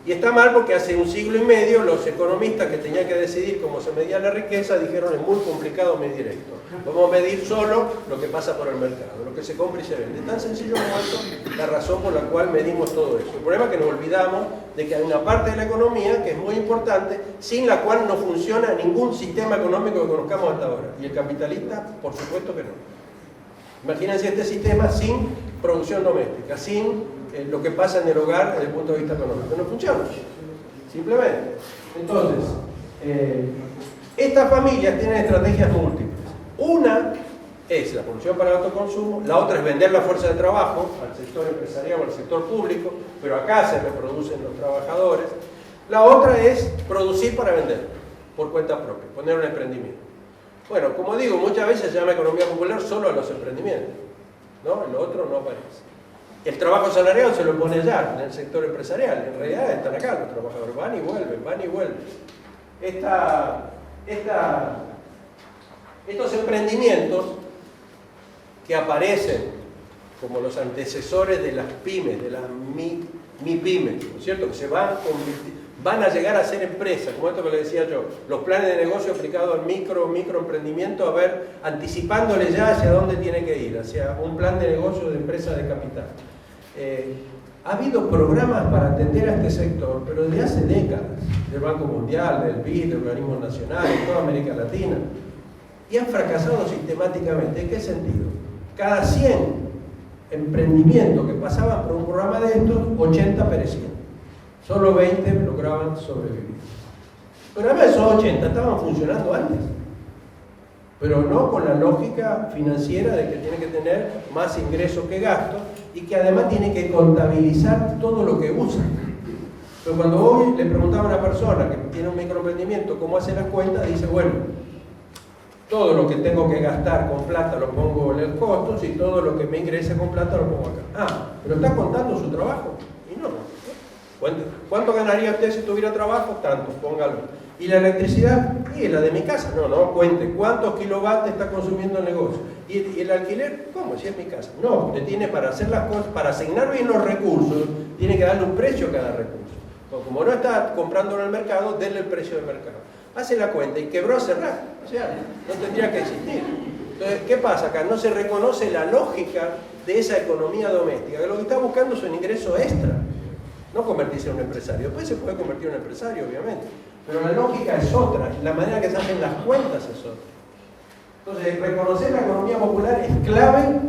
Y está mal porque hace 1 siglo y medio los economistas que tenían que decidir cómo se medía la riqueza dijeron es muy complicado medir esto. Vamos a medir solo lo que pasa por el mercado, lo que se compra y se vende. Tan sencillo como eso, la razón por la cual medimos todo eso. El problema es que nos olvidamos de que hay una parte de la economía que es muy importante, sin la cual no funciona ningún sistema económico que conozcamos hasta ahora. Y el capitalista, por supuesto que no. Imagínense este sistema sin producción doméstica, sin lo que pasa en el hogar desde el punto de vista económico. No funciona, simplemente. Entonces, estas familias tienen estrategias múltiples. Una es la producción para el autoconsumo, la otra es vender la fuerza de trabajo al sector empresarial o al sector público, pero acá se reproducen los trabajadores. La otra es producir para vender, por cuenta propia, poner un emprendimiento. Bueno, como digo, muchas veces se llama economía popular solo a los emprendimientos, ¿no? El otro no aparece. El trabajo salarial se lo pone allá, en el sector empresarial. En realidad están acá los trabajadores, van y vuelven, van y vuelven. Estos emprendimientos que aparecen como los antecesores de las pymes, de las MIPYMES, ¿no es cierto? Que se van a llegar a ser empresas, como esto que le decía yo, los planes de negocio aplicados al microemprendimiento, a ver, anticipándole ya hacia dónde tiene que ir, hacia un plan de negocio de empresa de capital. Ha habido programas para atender a este sector, pero desde hace décadas, del Banco Mundial, del BID, de organismos nacionales, de toda América Latina, y han fracasado sistemáticamente. ¿En qué sentido? Cada 100 emprendimientos que pasaban por un programa de estos, 80 perecían. Solo 20 lograban sobrevivir. Pero además esos 80 estaban funcionando antes, pero no con la lógica financiera de que tiene que tener más ingresos que gastos y que además tiene que contabilizar todo lo que usa. Pero cuando hoy le preguntaba a una persona que tiene un microemprendimiento cómo hace las cuentas, dice, bueno, todo lo que tengo que gastar con plata lo pongo en el costo, y todo lo que me ingrese con plata lo pongo acá. Ah, pero está contando su trabajo. Y no. ¿Cuánto ganaría usted si tuviera trabajo? Tanto, póngalo. ¿Y la electricidad? Y la de mi casa. No, cuente. ¿Cuántos kilovatios está consumiendo el negocio? ¿Y el alquiler? ¿Cómo? Si es mi casa. No, usted tiene para hacer las cosas, para asignar bien los recursos, tiene que darle un precio a cada recurso. Como no está comprándolo en el mercado, denle el precio del mercado. Hace la cuenta y quebró a cerrar. O sea, no tendría que existir. Entonces, ¿qué pasa acá? No se reconoce la lógica de esa economía doméstica, que lo que está buscando es un ingreso extra, no convertirse en un empresario. Después se puede convertir en un empresario, obviamente, pero la lógica es otra, la manera que se hacen las cuentas es otra. Entonces, reconocer la economía popular es clave.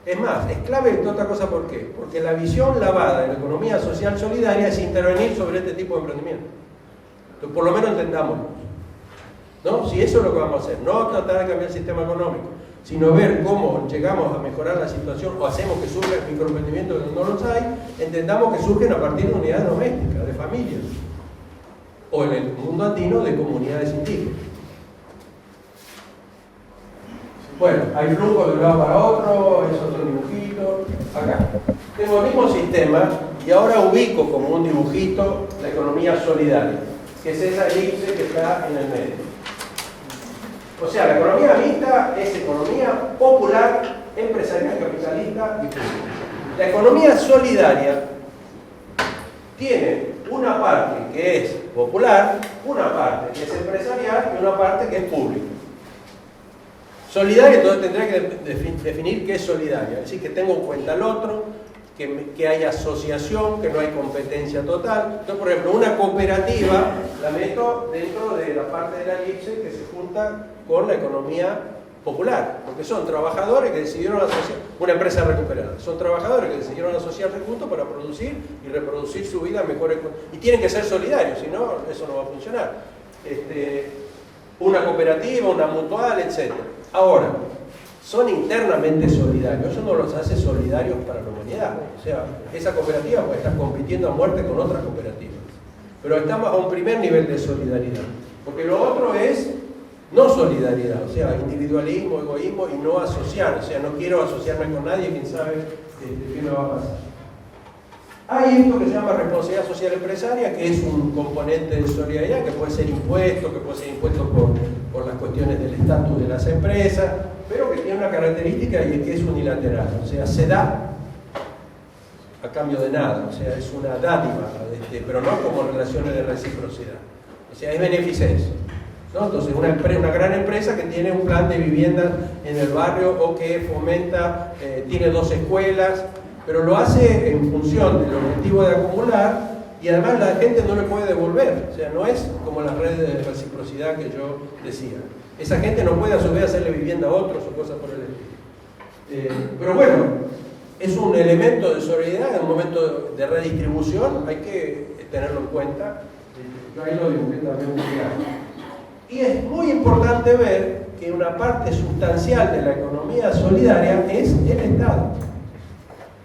Es más, es clave entre otra cosa, ¿por qué? Porque la visión lavada de la economía social solidaria es intervenir sobre este tipo de emprendimiento. Entonces, por lo menos entendámoslo, ¿no? Si eso es lo que vamos a hacer, no tratar de cambiar el sistema económico, sino ver cómo llegamos a mejorar la situación o hacemos que surjan microemprendimientos donde no los hay, entendamos que surgen a partir de unidades domésticas, de familias, o en el mundo andino de comunidades indígenas. Bueno, hay flujos de un lado para otro, es otro dibujito. Acá tengo el mismo sistema y ahora ubico como un dibujito la economía solidaria, que es esa elipse que está en el medio. O sea, la economía mixta es economía popular, empresarial, capitalista y pública. La economía solidaria tiene una parte que es popular, una parte que es empresarial y una parte que es pública. Solidaria, entonces tendría que definir qué es solidaria, es decir, que tengo en cuenta al otro, que hay asociación, que no hay competencia total. Entonces, por ejemplo, una cooperativa la meto dentro de la parte de la IPSE que se junta con la economía popular, porque son trabajadores que decidieron asociar, una empresa recuperada, son trabajadores que decidieron asociarse juntos para producir y reproducir su vida mejor, y tienen que ser solidarios, si no, eso no va a funcionar. Una cooperativa, una mutual, etc. Ahora, son internamente solidarios, eso no los hace solidarios para la humanidad. O sea, esa cooperativa puede estar compitiendo a muerte con otras cooperativas, pero estamos a un primer nivel de solidaridad, porque lo otro es no solidaridad, o sea, individualismo, egoísmo y no asociar, o sea, no quiero asociarme con nadie, quién sabe qué me va a pasar. Hay esto que se llama responsabilidad social empresaria, que es un componente de solidaridad, que puede ser impuesto por las cuestiones del estatus de las empresas, pero que tiene una característica y es que es unilateral, o sea, se da a cambio de nada, o sea, es una dádiva, pero no como relaciones de reciprocidad, o sea, es beneficencia, ¿no? Entonces, una gran empresa que tiene un plan de vivienda en el barrio o que fomenta, tiene 2 escuelas, pero lo hace en función del objetivo de acumular y además la gente no le puede devolver, o sea, no es como las redes de reciprocidad que yo decía. Esa gente no puede a su vez hacerle vivienda a otros o cosas por el estilo. Pero bueno, es un elemento de solidaridad, en un momento de redistribución hay que tenerlo en cuenta. Yo ahí lo dibujé también muy claro. Y es muy importante ver que una parte sustancial de la economía solidaria es el Estado.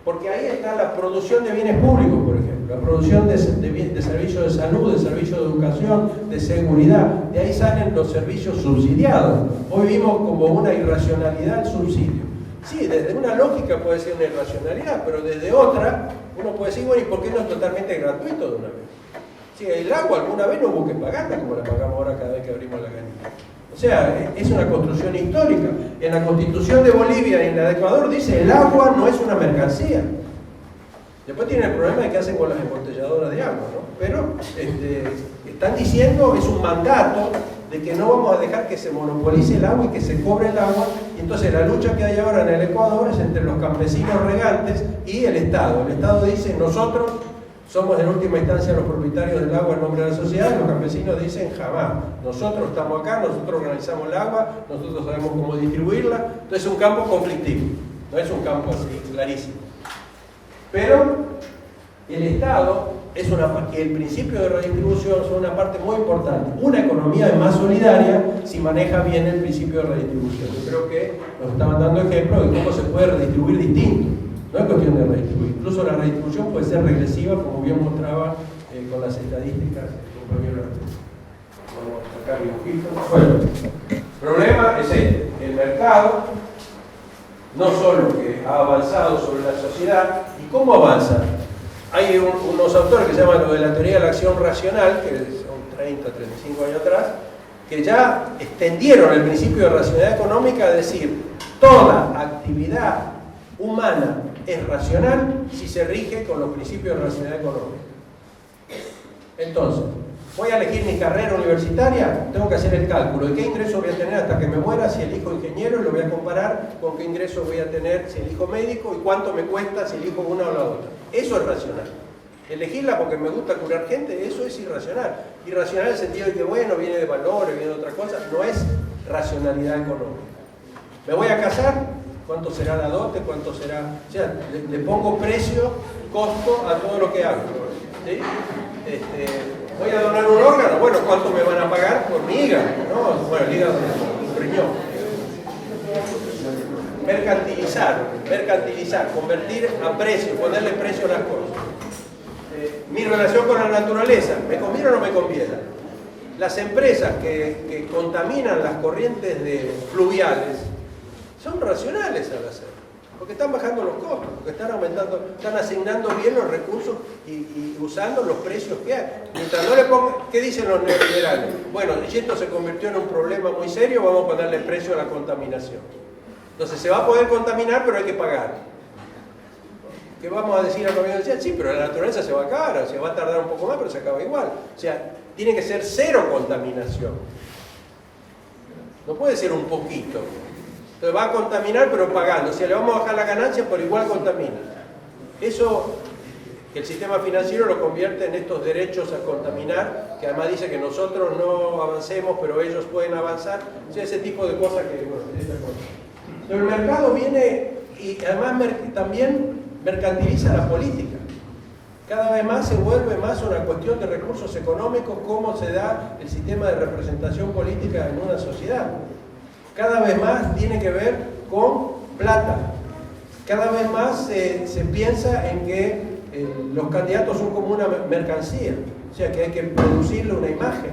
Porque ahí está la producción de bienes públicos, por ejemplo, la producción de servicios de salud, de servicios de educación, de seguridad. De ahí salen los servicios subsidiados. Hoy vimos como una irracionalidad el subsidio. Sí, desde una lógica puede ser una irracionalidad, pero desde otra uno puede decir, bueno, ¿y por qué no es totalmente gratuito de una vez? Sí, el agua alguna vez no hubo que pagarla como la pagamos ahora cada vez que abrimos la canilla. O sea, es una construcción histórica. En la Constitución de Bolivia y en la de Ecuador dice el agua no es una mercancía. Después tienen el problema de qué hacen con las embotelladoras de agua, ¿no? Pero están diciendo, es un mandato de que no vamos a dejar que se monopolice el agua y que se cobre el agua. Y entonces la lucha que hay ahora en el Ecuador es entre los campesinos regantes y el Estado. El Estado dice, nosotros somos en última instancia los propietarios del agua en nombre de la sociedad, y los campesinos dicen jamás. Nosotros estamos acá, nosotros organizamos el agua, nosotros sabemos cómo distribuirla. Entonces es un campo conflictivo, no es un campo así clarísimo. Pero el Estado es el principio de redistribución es una parte muy importante. Una economía es más solidaria si maneja bien el principio de redistribución. Yo creo que nos estaban dando ejemplos de cómo se puede redistribuir distinto. No es cuestión de redistribuir, incluso la redistribución puede ser regresiva, como bien mostraba con las estadísticas el compañero. Vamos a sacar dibujitos. Bueno, el problema es este: el mercado no solo que ha avanzado sobre la sociedad. ¿Y cómo avanza? Hay unos autores que se llaman lo de la teoría de la acción racional, que son 30, 35 años atrás, que ya extendieron el principio de racionalidad económica a decir toda actividad humana es racional si se rige con los principios de racionalidad económica. Entonces, voy a elegir mi carrera universitaria, tengo que hacer el cálculo de qué ingreso voy a tener hasta que me muera si elijo ingeniero, y lo voy a comparar con qué ingreso voy a tener si elijo médico y cuánto me cuesta si elijo una o la otra. Eso es racional. Elegirla porque me gusta curar gente, eso es irracional. Irracional en el sentido de que, bueno, viene de valores, viene de otra cosa, no es racionalidad económica. ¿Me voy a casar? ¿Cuánto será la dote? ¿Cuánto será? O sea, le pongo precio, costo a todo lo que hago. ¿Sí? ¿Voy a donar un órgano? Bueno, ¿cuánto me van a pagar por mi hígado? ¿No? Bueno, el hígado es un riñón. Mercantilizar, convertir a precio, ponerle precio a las cosas. Mi relación con la naturaleza, ¿me conviene o no me conviene? Las empresas que contaminan las corrientes fluviales son racionales al hacer, porque están bajando los costos, porque están asignando bien los recursos y usando los precios que hay. Mientras no le pongan, ¿qué dicen los neoliberales? Bueno, y esto se convirtió en un problema muy serio, vamos a ponerle precio a la contaminación. Entonces se va a poder contaminar, pero hay que pagar. ¿Qué vamos a decir a la universidad? Sí, pero la naturaleza se va a acabar, o sea, va a tardar un poco más, pero se acaba igual. O sea, tiene que ser cero contaminación. No puede ser un poquito. Entonces va a contaminar pero pagando, o sea, le vamos a bajar la ganancia pero igual contamina. Eso, que el sistema financiero lo convierte en estos derechos a contaminar, que además dice que nosotros no avancemos, pero ellos pueden avanzar. O sea, ese tipo de cosas que, bueno, esa cosa. Pero el mercado viene y además también mercantiliza la política. Cada vez más se vuelve más una cuestión de recursos económicos, cómo se da el sistema de representación política en una sociedad. Cada vez más tiene que ver con plata. Cada vez más se piensa en que los candidatos son como una mercancía, o sea que hay que producirle una imagen.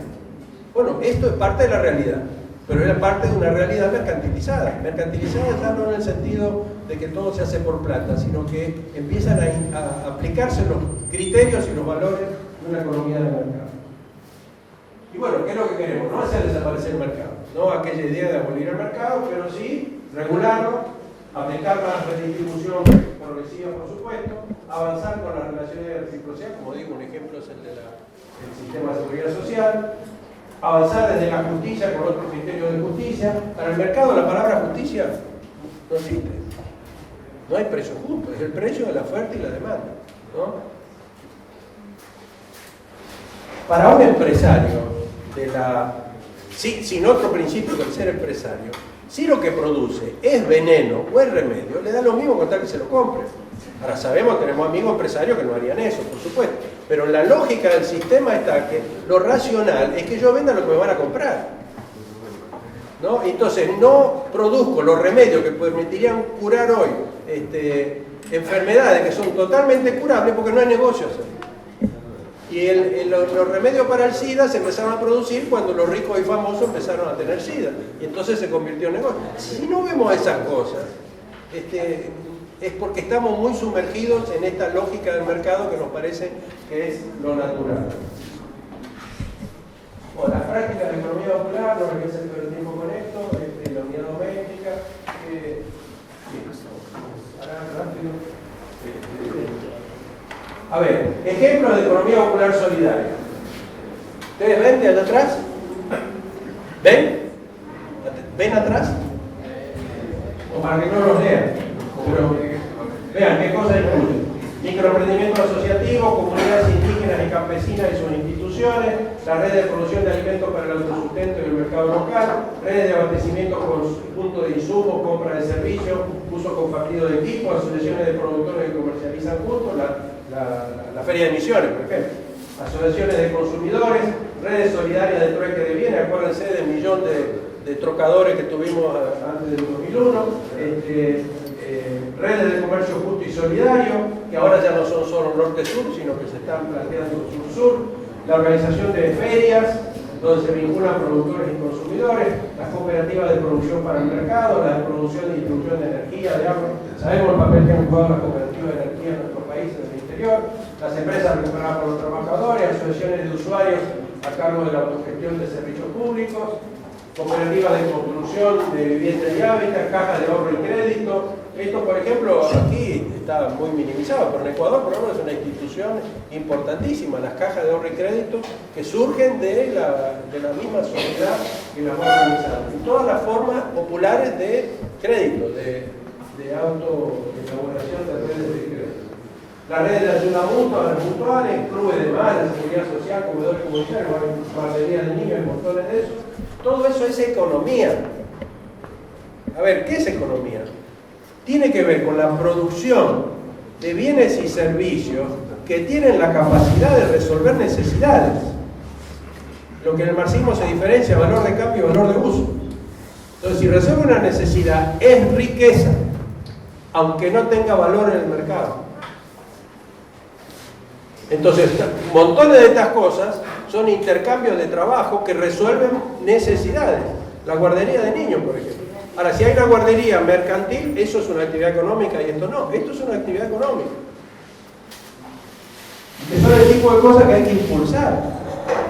Bueno, esto es parte de la realidad, pero es parte de una realidad mercantilizada. Mercantilizada ya no en el sentido de que todo se hace por plata, sino que empiezan a aplicarse los criterios y los valores de una economía de mercado. Y bueno, ¿qué es lo que queremos? No hacer desaparecer el mercado, no aquella idea de abolir el mercado, pero sí regularlo, aplicar la redistribución progresiva, por supuesto, avanzar con las relaciones de reciprocidad, como digo, un ejemplo es el del sistema de seguridad social, avanzar desde la justicia con otros criterios de justicia. Para el mercado la palabra justicia no existe. No hay precio justo, es el precio de la oferta y la demanda, ¿no? Para un empresario, sin otro principio que el ser empresario, si lo que produce es veneno o es remedio, le da lo mismo con tal que se lo compre. Ahora sabemos, tenemos amigos empresarios que no harían eso, por supuesto, pero la lógica del sistema está que lo racional es que yo venda lo que me van a comprar, ¿no? Entonces no produzco los remedios que permitirían curar hoy enfermedades que son totalmente curables porque no hay negocio hacer. Y los remedios para el SIDA se empezaron a producir cuando los ricos y famosos empezaron a tener SIDA. Y entonces se convirtió en negocio. Si no vemos esas cosas, es porque estamos muy sumergidos en esta lógica del mercado que nos parece que es lo natural. Bueno, las prácticas de economía popular, no regresa todo el tiempo con esto, la unidad doméstica, rápido. A ver, ejemplos de economía popular solidaria. ¿Ustedes ven de allá atrás? ¿Ven? ¿Ven atrás? O para que no los lean. Pero vean qué cosas incluyen. Microemprendimiento asociativo, comunidades indígenas y campesinas y sus instituciones, la red de producción de alimentos para el autosustento y el mercado local, redes de abastecimiento con puntos de insumos, compra de servicios, uso compartido de equipos, asociaciones de productores que comercializan juntos, la feria de Misiones, por ejemplo, asociaciones de consumidores, redes solidarias de trueque de bienes, acuérdense del millón de trocadores que tuvimos antes del 2001, redes de comercio justo y solidario, que ahora ya no son solo norte-sur, sino que se están planteando sur-sur, la organización de ferias, donde se vinculan productores y consumidores, las cooperativas de producción para el mercado, la de producción y distribución de energía, de agua. Sabemos el papel que han jugado las cooperativas de energía en nuestro país, en el interior, las empresas recuperadas por los trabajadores, asociaciones de usuarios a cargo de la autogestión de servicios públicos, cooperativas de construcción de vivienda y hábitat, cajas de ahorro y crédito. Esto, por ejemplo, aquí está muy minimizado, pero en Ecuador, por ejemplo, es una institución importantísima, las cajas de ahorro y crédito, que surgen de la misma sociedad que las va organizando. Y todas las formas populares de crédito, de autoelaboración de redes de crédito. Las redes de ayuda mutua, las mutuales, clubes de madres, seguridad social, comedores comunitarios, guarderías de niños y montones de eso. Todo eso es economía. A ver, ¿qué es economía? Tiene que ver con la producción de bienes y servicios que tienen la capacidad de resolver necesidades. Lo que en el marxismo se diferencia, valor de cambio y valor de uso. Entonces, si resuelve una necesidad, es riqueza, aunque no tenga valor en el mercado. Entonces, montones de estas cosas son intercambios de trabajo que resuelven necesidades. La guardería de niños, por ejemplo. Ahora, si hay una guardería mercantil, eso es una actividad económica y esto no. Esto es una actividad económica. Que son el tipo de cosas que hay que impulsar.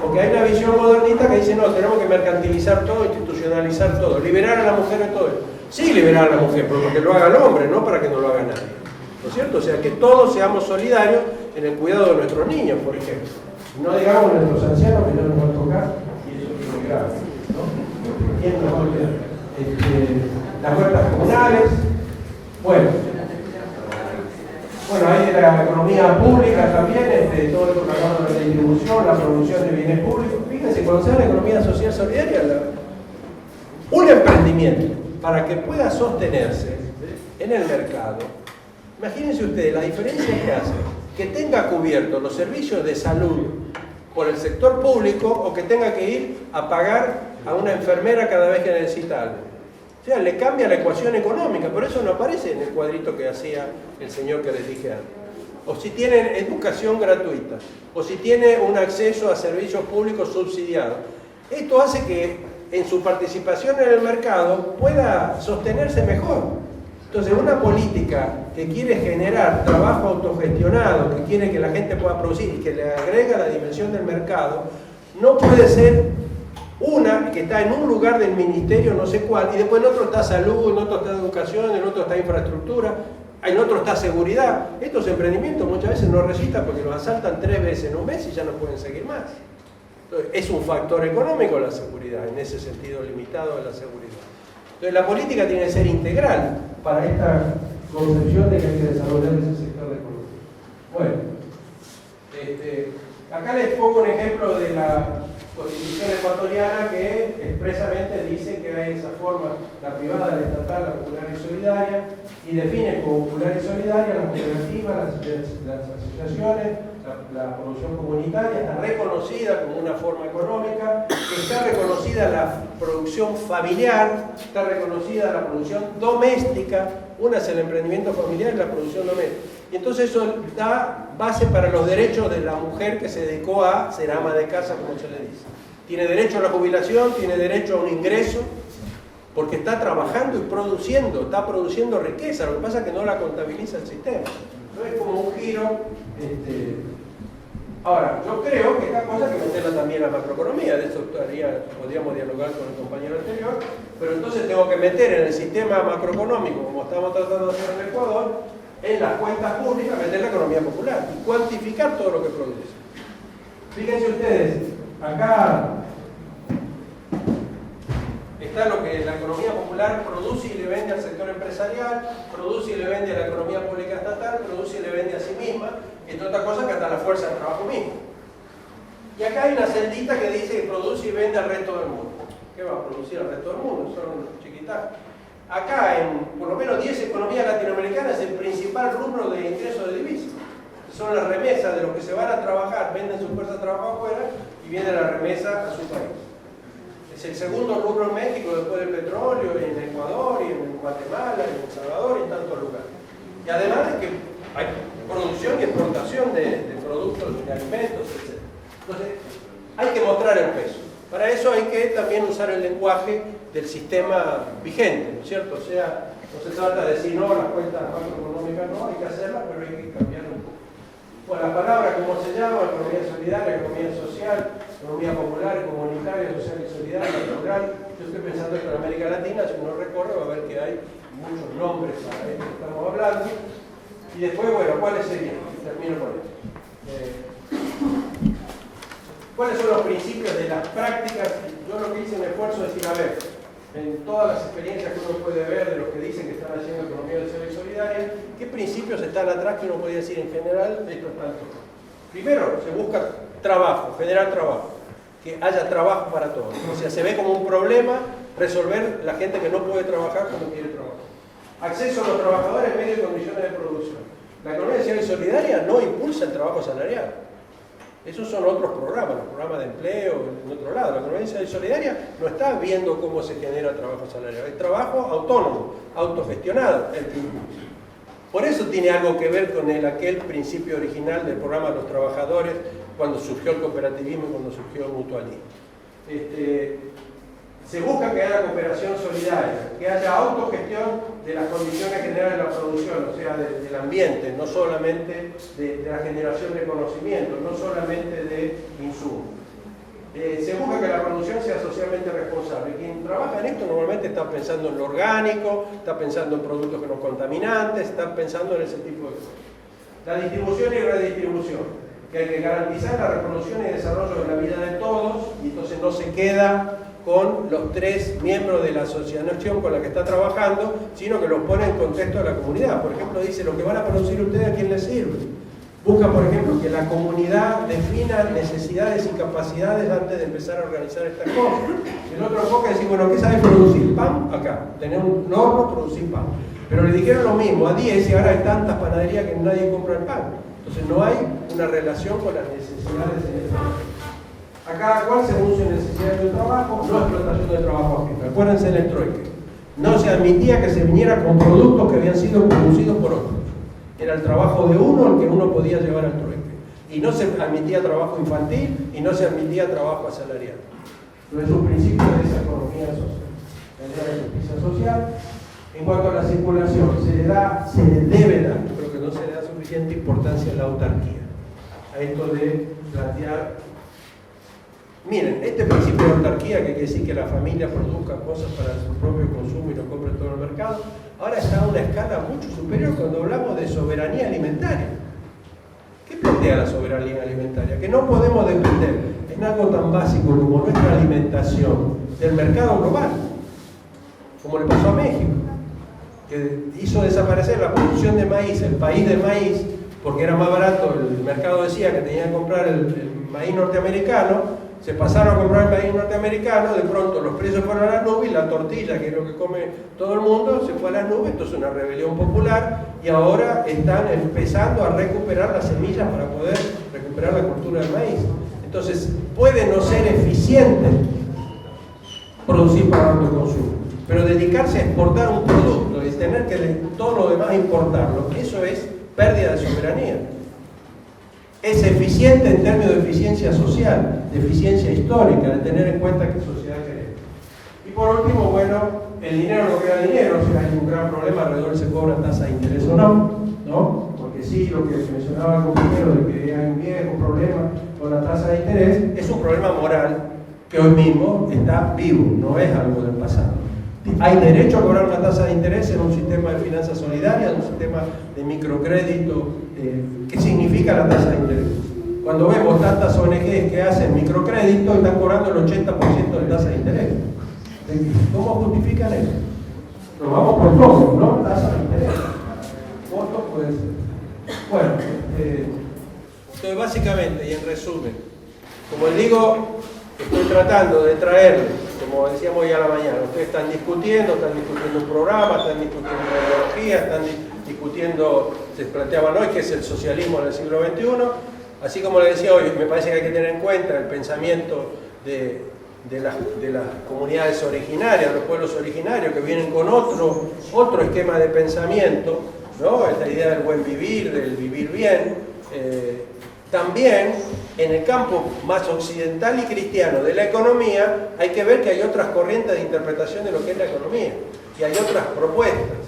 Porque hay una visión modernista que dice, no, tenemos que mercantilizar todo, institucionalizar todo, liberar a la mujer de todo esto. Sí, liberar a la mujer, pero porque lo haga el hombre, no para que no lo haga nadie. ¿No es cierto? O sea, que todos seamos solidarios en el cuidado de nuestros niños, por ejemplo. No digamos nuestros ancianos que no nos van a tocar, y eso es muy grave, ¿no? ¿Quién nos va a olvidar? Las huertas comunales, bueno, Bueno, hay la economía pública también, todo esto que hablamos de la distribución, la producción de bienes públicos. Fíjense, cuando se da la economía social solidaria, un emprendimiento, para que pueda sostenerse en el mercado, imagínense ustedes la diferencia que hace que tenga cubiertos los servicios de salud por el sector público o que tenga que ir a pagar a una enfermera cada vez que necesita algo. O sea, le cambia la ecuación económica, por eso no aparece en el cuadrito que hacía el señor que les dije antes. O si tienen educación gratuita, o si tiene un acceso a servicios públicos subsidiados. Esto hace que en su participación en el mercado pueda sostenerse mejor. Entonces, una política que quiere generar trabajo autogestionado, que quiere que la gente pueda producir y que le agrega la dimensión del mercado, no puede ser una que está en un lugar del ministerio no sé cuál, y después en otro está salud, en otro está educación, en otro está infraestructura, en otro está seguridad. Estos emprendimientos muchas veces no resistan porque los asaltan 3 veces en un mes y ya no pueden seguir más. Entonces, es un factor económico la seguridad, en ese sentido limitado de la seguridad. Entonces, la política tiene que ser integral para esta concepción de que hay que desarrollar ese sector de economía. Bueno, acá les pongo un ejemplo de la Constitución ecuatoriana que expresamente dice que hay esa forma, la privada, la estatal, la popular y solidaria, y define como popular y solidaria las cooperativas, las asociaciones, la producción comunitaria, está reconocida como una forma económica, está reconocida la producción familiar, está reconocida la producción doméstica, una es el emprendimiento familiar y la producción doméstica. Y entonces eso da base para los derechos de la mujer que se dedicó a ser ama de casa, como se le dice. Tiene derecho a la jubilación, tiene derecho a un ingreso, porque está trabajando y produciendo, está produciendo riqueza. Lo que pasa es que no la contabiliza el sistema. No es como un giro. Ahora, yo creo que esta cosa hay que meterla también a la macroeconomía. De eso podríamos dialogar con el compañero anterior. Pero entonces tengo que meter en el sistema macroeconómico, como estamos tratando de hacer en Ecuador, en las cuentas públicas, meter la economía popular y cuantificar todo lo que produce. Fíjense ustedes, acá está lo que la economía popular produce y le vende al sector empresarial, produce y le vende a la economía pública estatal, produce y le vende a sí misma, entre otras cosas que hasta la fuerza de trabajo misma. Y acá hay una celdita que dice que produce y vende al resto del mundo. ¿Qué va a producir al resto del mundo? Son chiquitas. Acá, en por lo menos 10 economías latinoamericanas, el principal rubro de ingreso de divisas. Son las remesas de los que se van a trabajar, venden su fuerza de trabajo afuera y viene la remesa a su país. Es el segundo rubro en México después del petróleo, en Ecuador, y en Guatemala, y en El Salvador y en tantos lugares. Y además de que hay producción y exportación de productos, de alimentos, etc. Entonces, hay que mostrar el peso. Para eso hay que también usar el lenguaje del sistema vigente, ¿no es cierto? O sea, no se trata de decir, no, las cuentas macroeconómicas no, hay que hacerlas, pero hay que cambiarlas un poco. Bueno, la palabra, ¿cómo se llama? Economía solidaria, economía social, economía popular, comunitaria, social y solidaria, rural. Yo estoy pensando que en América Latina, si uno recorre, va a ver que hay muchos nombres para esto que estamos hablando. Y después, bueno, ¿cuáles serían? Termino con esto. ¿Cuáles son los principios de las prácticas? Yo lo que hice un esfuerzo es decir, a ver, en todas las experiencias que uno puede ver de los que dicen que están haciendo economía social y solidaria, ¿qué principios están atrás que uno podría decir en general? Esto es tanto. Primero, se busca trabajo, generar trabajo, que haya trabajo para todos. O sea, se ve como un problema resolver la gente que no puede trabajar como quiere trabajar. Acceso a los trabajadores, medios y condiciones de producción. La economía social y solidaria no impulsa el trabajo salarial. Esos son otros programas, los programas de empleo, en otro lado. La economía social y solidaria no está viendo cómo se genera trabajo salarial. Es trabajo autónomo, autogestionado, el que impulsa. Por eso tiene algo que ver con aquel principio original del programa de los trabajadores, cuando surgió el cooperativismo y cuando surgió el mutualismo. Se busca que haya cooperación solidaria, que haya autogestión de las condiciones generales de la producción, o sea, del ambiente, no solamente de la generación de conocimiento, no solamente de insumos. Se busca que la producción sea socialmente responsable. Quien trabaja en esto normalmente está pensando en lo orgánico, está pensando en productos que no contaminantes, está pensando en ese tipo de cosas. La distribución y redistribución, que hay que garantizar la reproducción y desarrollo de la vida de todos, y entonces no se queda con los 3 miembros de la asociación con la que está trabajando, sino que los pone en contexto de la comunidad. Por ejemplo, dice, lo que van a producir ustedes, ¿a quién les sirve? Busca, por ejemplo, que la comunidad defina necesidades y capacidades antes de empezar a organizar estas cosas. El otro enfoque es decir, bueno, ¿qué sabes producir? Pan, acá. Tenemos un horno, producir pan. Pero le dijeron lo mismo a 10 y ahora hay tantas panaderías que nadie compra el pan. Entonces no hay una relación con las necesidades de eso. A cada cual según su necesidad de trabajo, no explotación de trabajo ajeno. Acuérdense del trueque. No se admitía que se viniera con productos que habían sido producidos por otros. Era el trabajo de uno el que uno podía llevar al trueque. Y no se admitía trabajo infantil y no se admitía trabajo asalariado. Entonces es un principio de esa economía social. La idea de justicia social. En cuanto a la circulación, se le debe dar, yo creo que no se le da suficiente importancia a la autarquía. A esto de plantear, miren, este principio de autarquía, que quiere decir que la familia produzca cosas para su propio consumo y no compre todo el mercado, ahora está a una escala mucho superior cuando hablamos de soberanía alimentaria. ¿Qué plantea la soberanía alimentaria? Que no podemos depender en algo tan básico como nuestra alimentación del mercado global, como le pasó a México, que hizo desaparecer la producción de maíz, el país del maíz, porque era más barato, el mercado decía que tenían que comprar el maíz norteamericano, se pasaron a comprar el maíz norteamericano, de pronto los precios fueron a las nubes y la tortilla, que es lo que come todo el mundo, se fue a las nubes, entonces una rebelión popular, y ahora están empezando a recuperar las semillas para poder recuperar la cultura del maíz. Entonces, puede no ser eficiente producir para autoconsumo, pero dedicarse a exportar un producto y tener que todo lo demás importarlo, eso es pérdida de soberanía. Es eficiente en términos de eficiencia social, de eficiencia histórica, de tener en cuenta qué sociedad queremos. Y por último, bueno, el dinero no queda dinero, o sea, hay un gran problema alrededor se cobra tasa de interés o no, porque sí, lo que mencionaba el compañero de que hay un viejo problema con la tasa de interés, es un problema moral que hoy mismo está vivo, no es algo del pasado. Hay derecho a cobrar una tasa de interés en un sistema de finanzas solidarias, en un sistema de microcrédito. ¿Qué significa la tasa de interés? Cuando vemos tantas ONGs que hacen microcrédito, están cobrando el 80% de tasa de interés. ¿Cómo justifican eso? Nos vamos por todo, ¿no? Tasa de interés. ¿Cuánto puede ser? Bueno, entonces básicamente y en resumen, como les digo, estoy tratando de traerles, como decíamos hoy a la mañana, ustedes están discutiendo un programa, están discutiendo una ideología, están discutiendo, se planteaban hoy, que es el socialismo del siglo XXI, así como les decía hoy, me parece que hay que tener en cuenta el pensamiento de las comunidades originarias, de los pueblos originarios, que vienen con otro esquema de pensamiento, ¿no? Esta idea del buen vivir, del vivir bien. También en el campo más occidental y cristiano de la economía hay que ver que hay otras corrientes de interpretación de lo que es la economía y hay otras propuestas,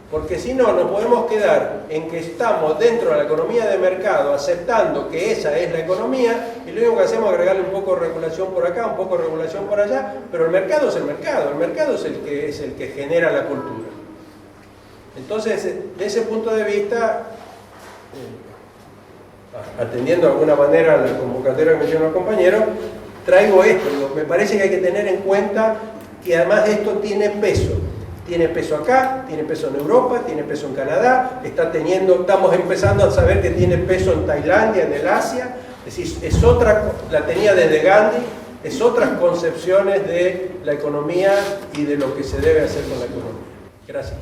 porque si no nos podemos quedar en que estamos dentro de la economía de mercado aceptando que esa es la economía y lo único que hacemos es agregarle un poco de regulación por acá, un poco de regulación por allá, pero el mercado es el mercado es el que genera la cultura. Entonces, de ese punto de vista, atendiendo de alguna manera a la convocatoria que mencionó el compañero, traigo esto. Me parece que hay que tener en cuenta que además esto tiene peso. Tiene peso acá, tiene peso en Europa, tiene peso en Canadá, estamos empezando a saber que tiene peso en Tailandia, en el Asia. Es decir, la tenía desde Gandhi, es otras concepciones de la economía y de lo que se debe hacer con la economía. Gracias.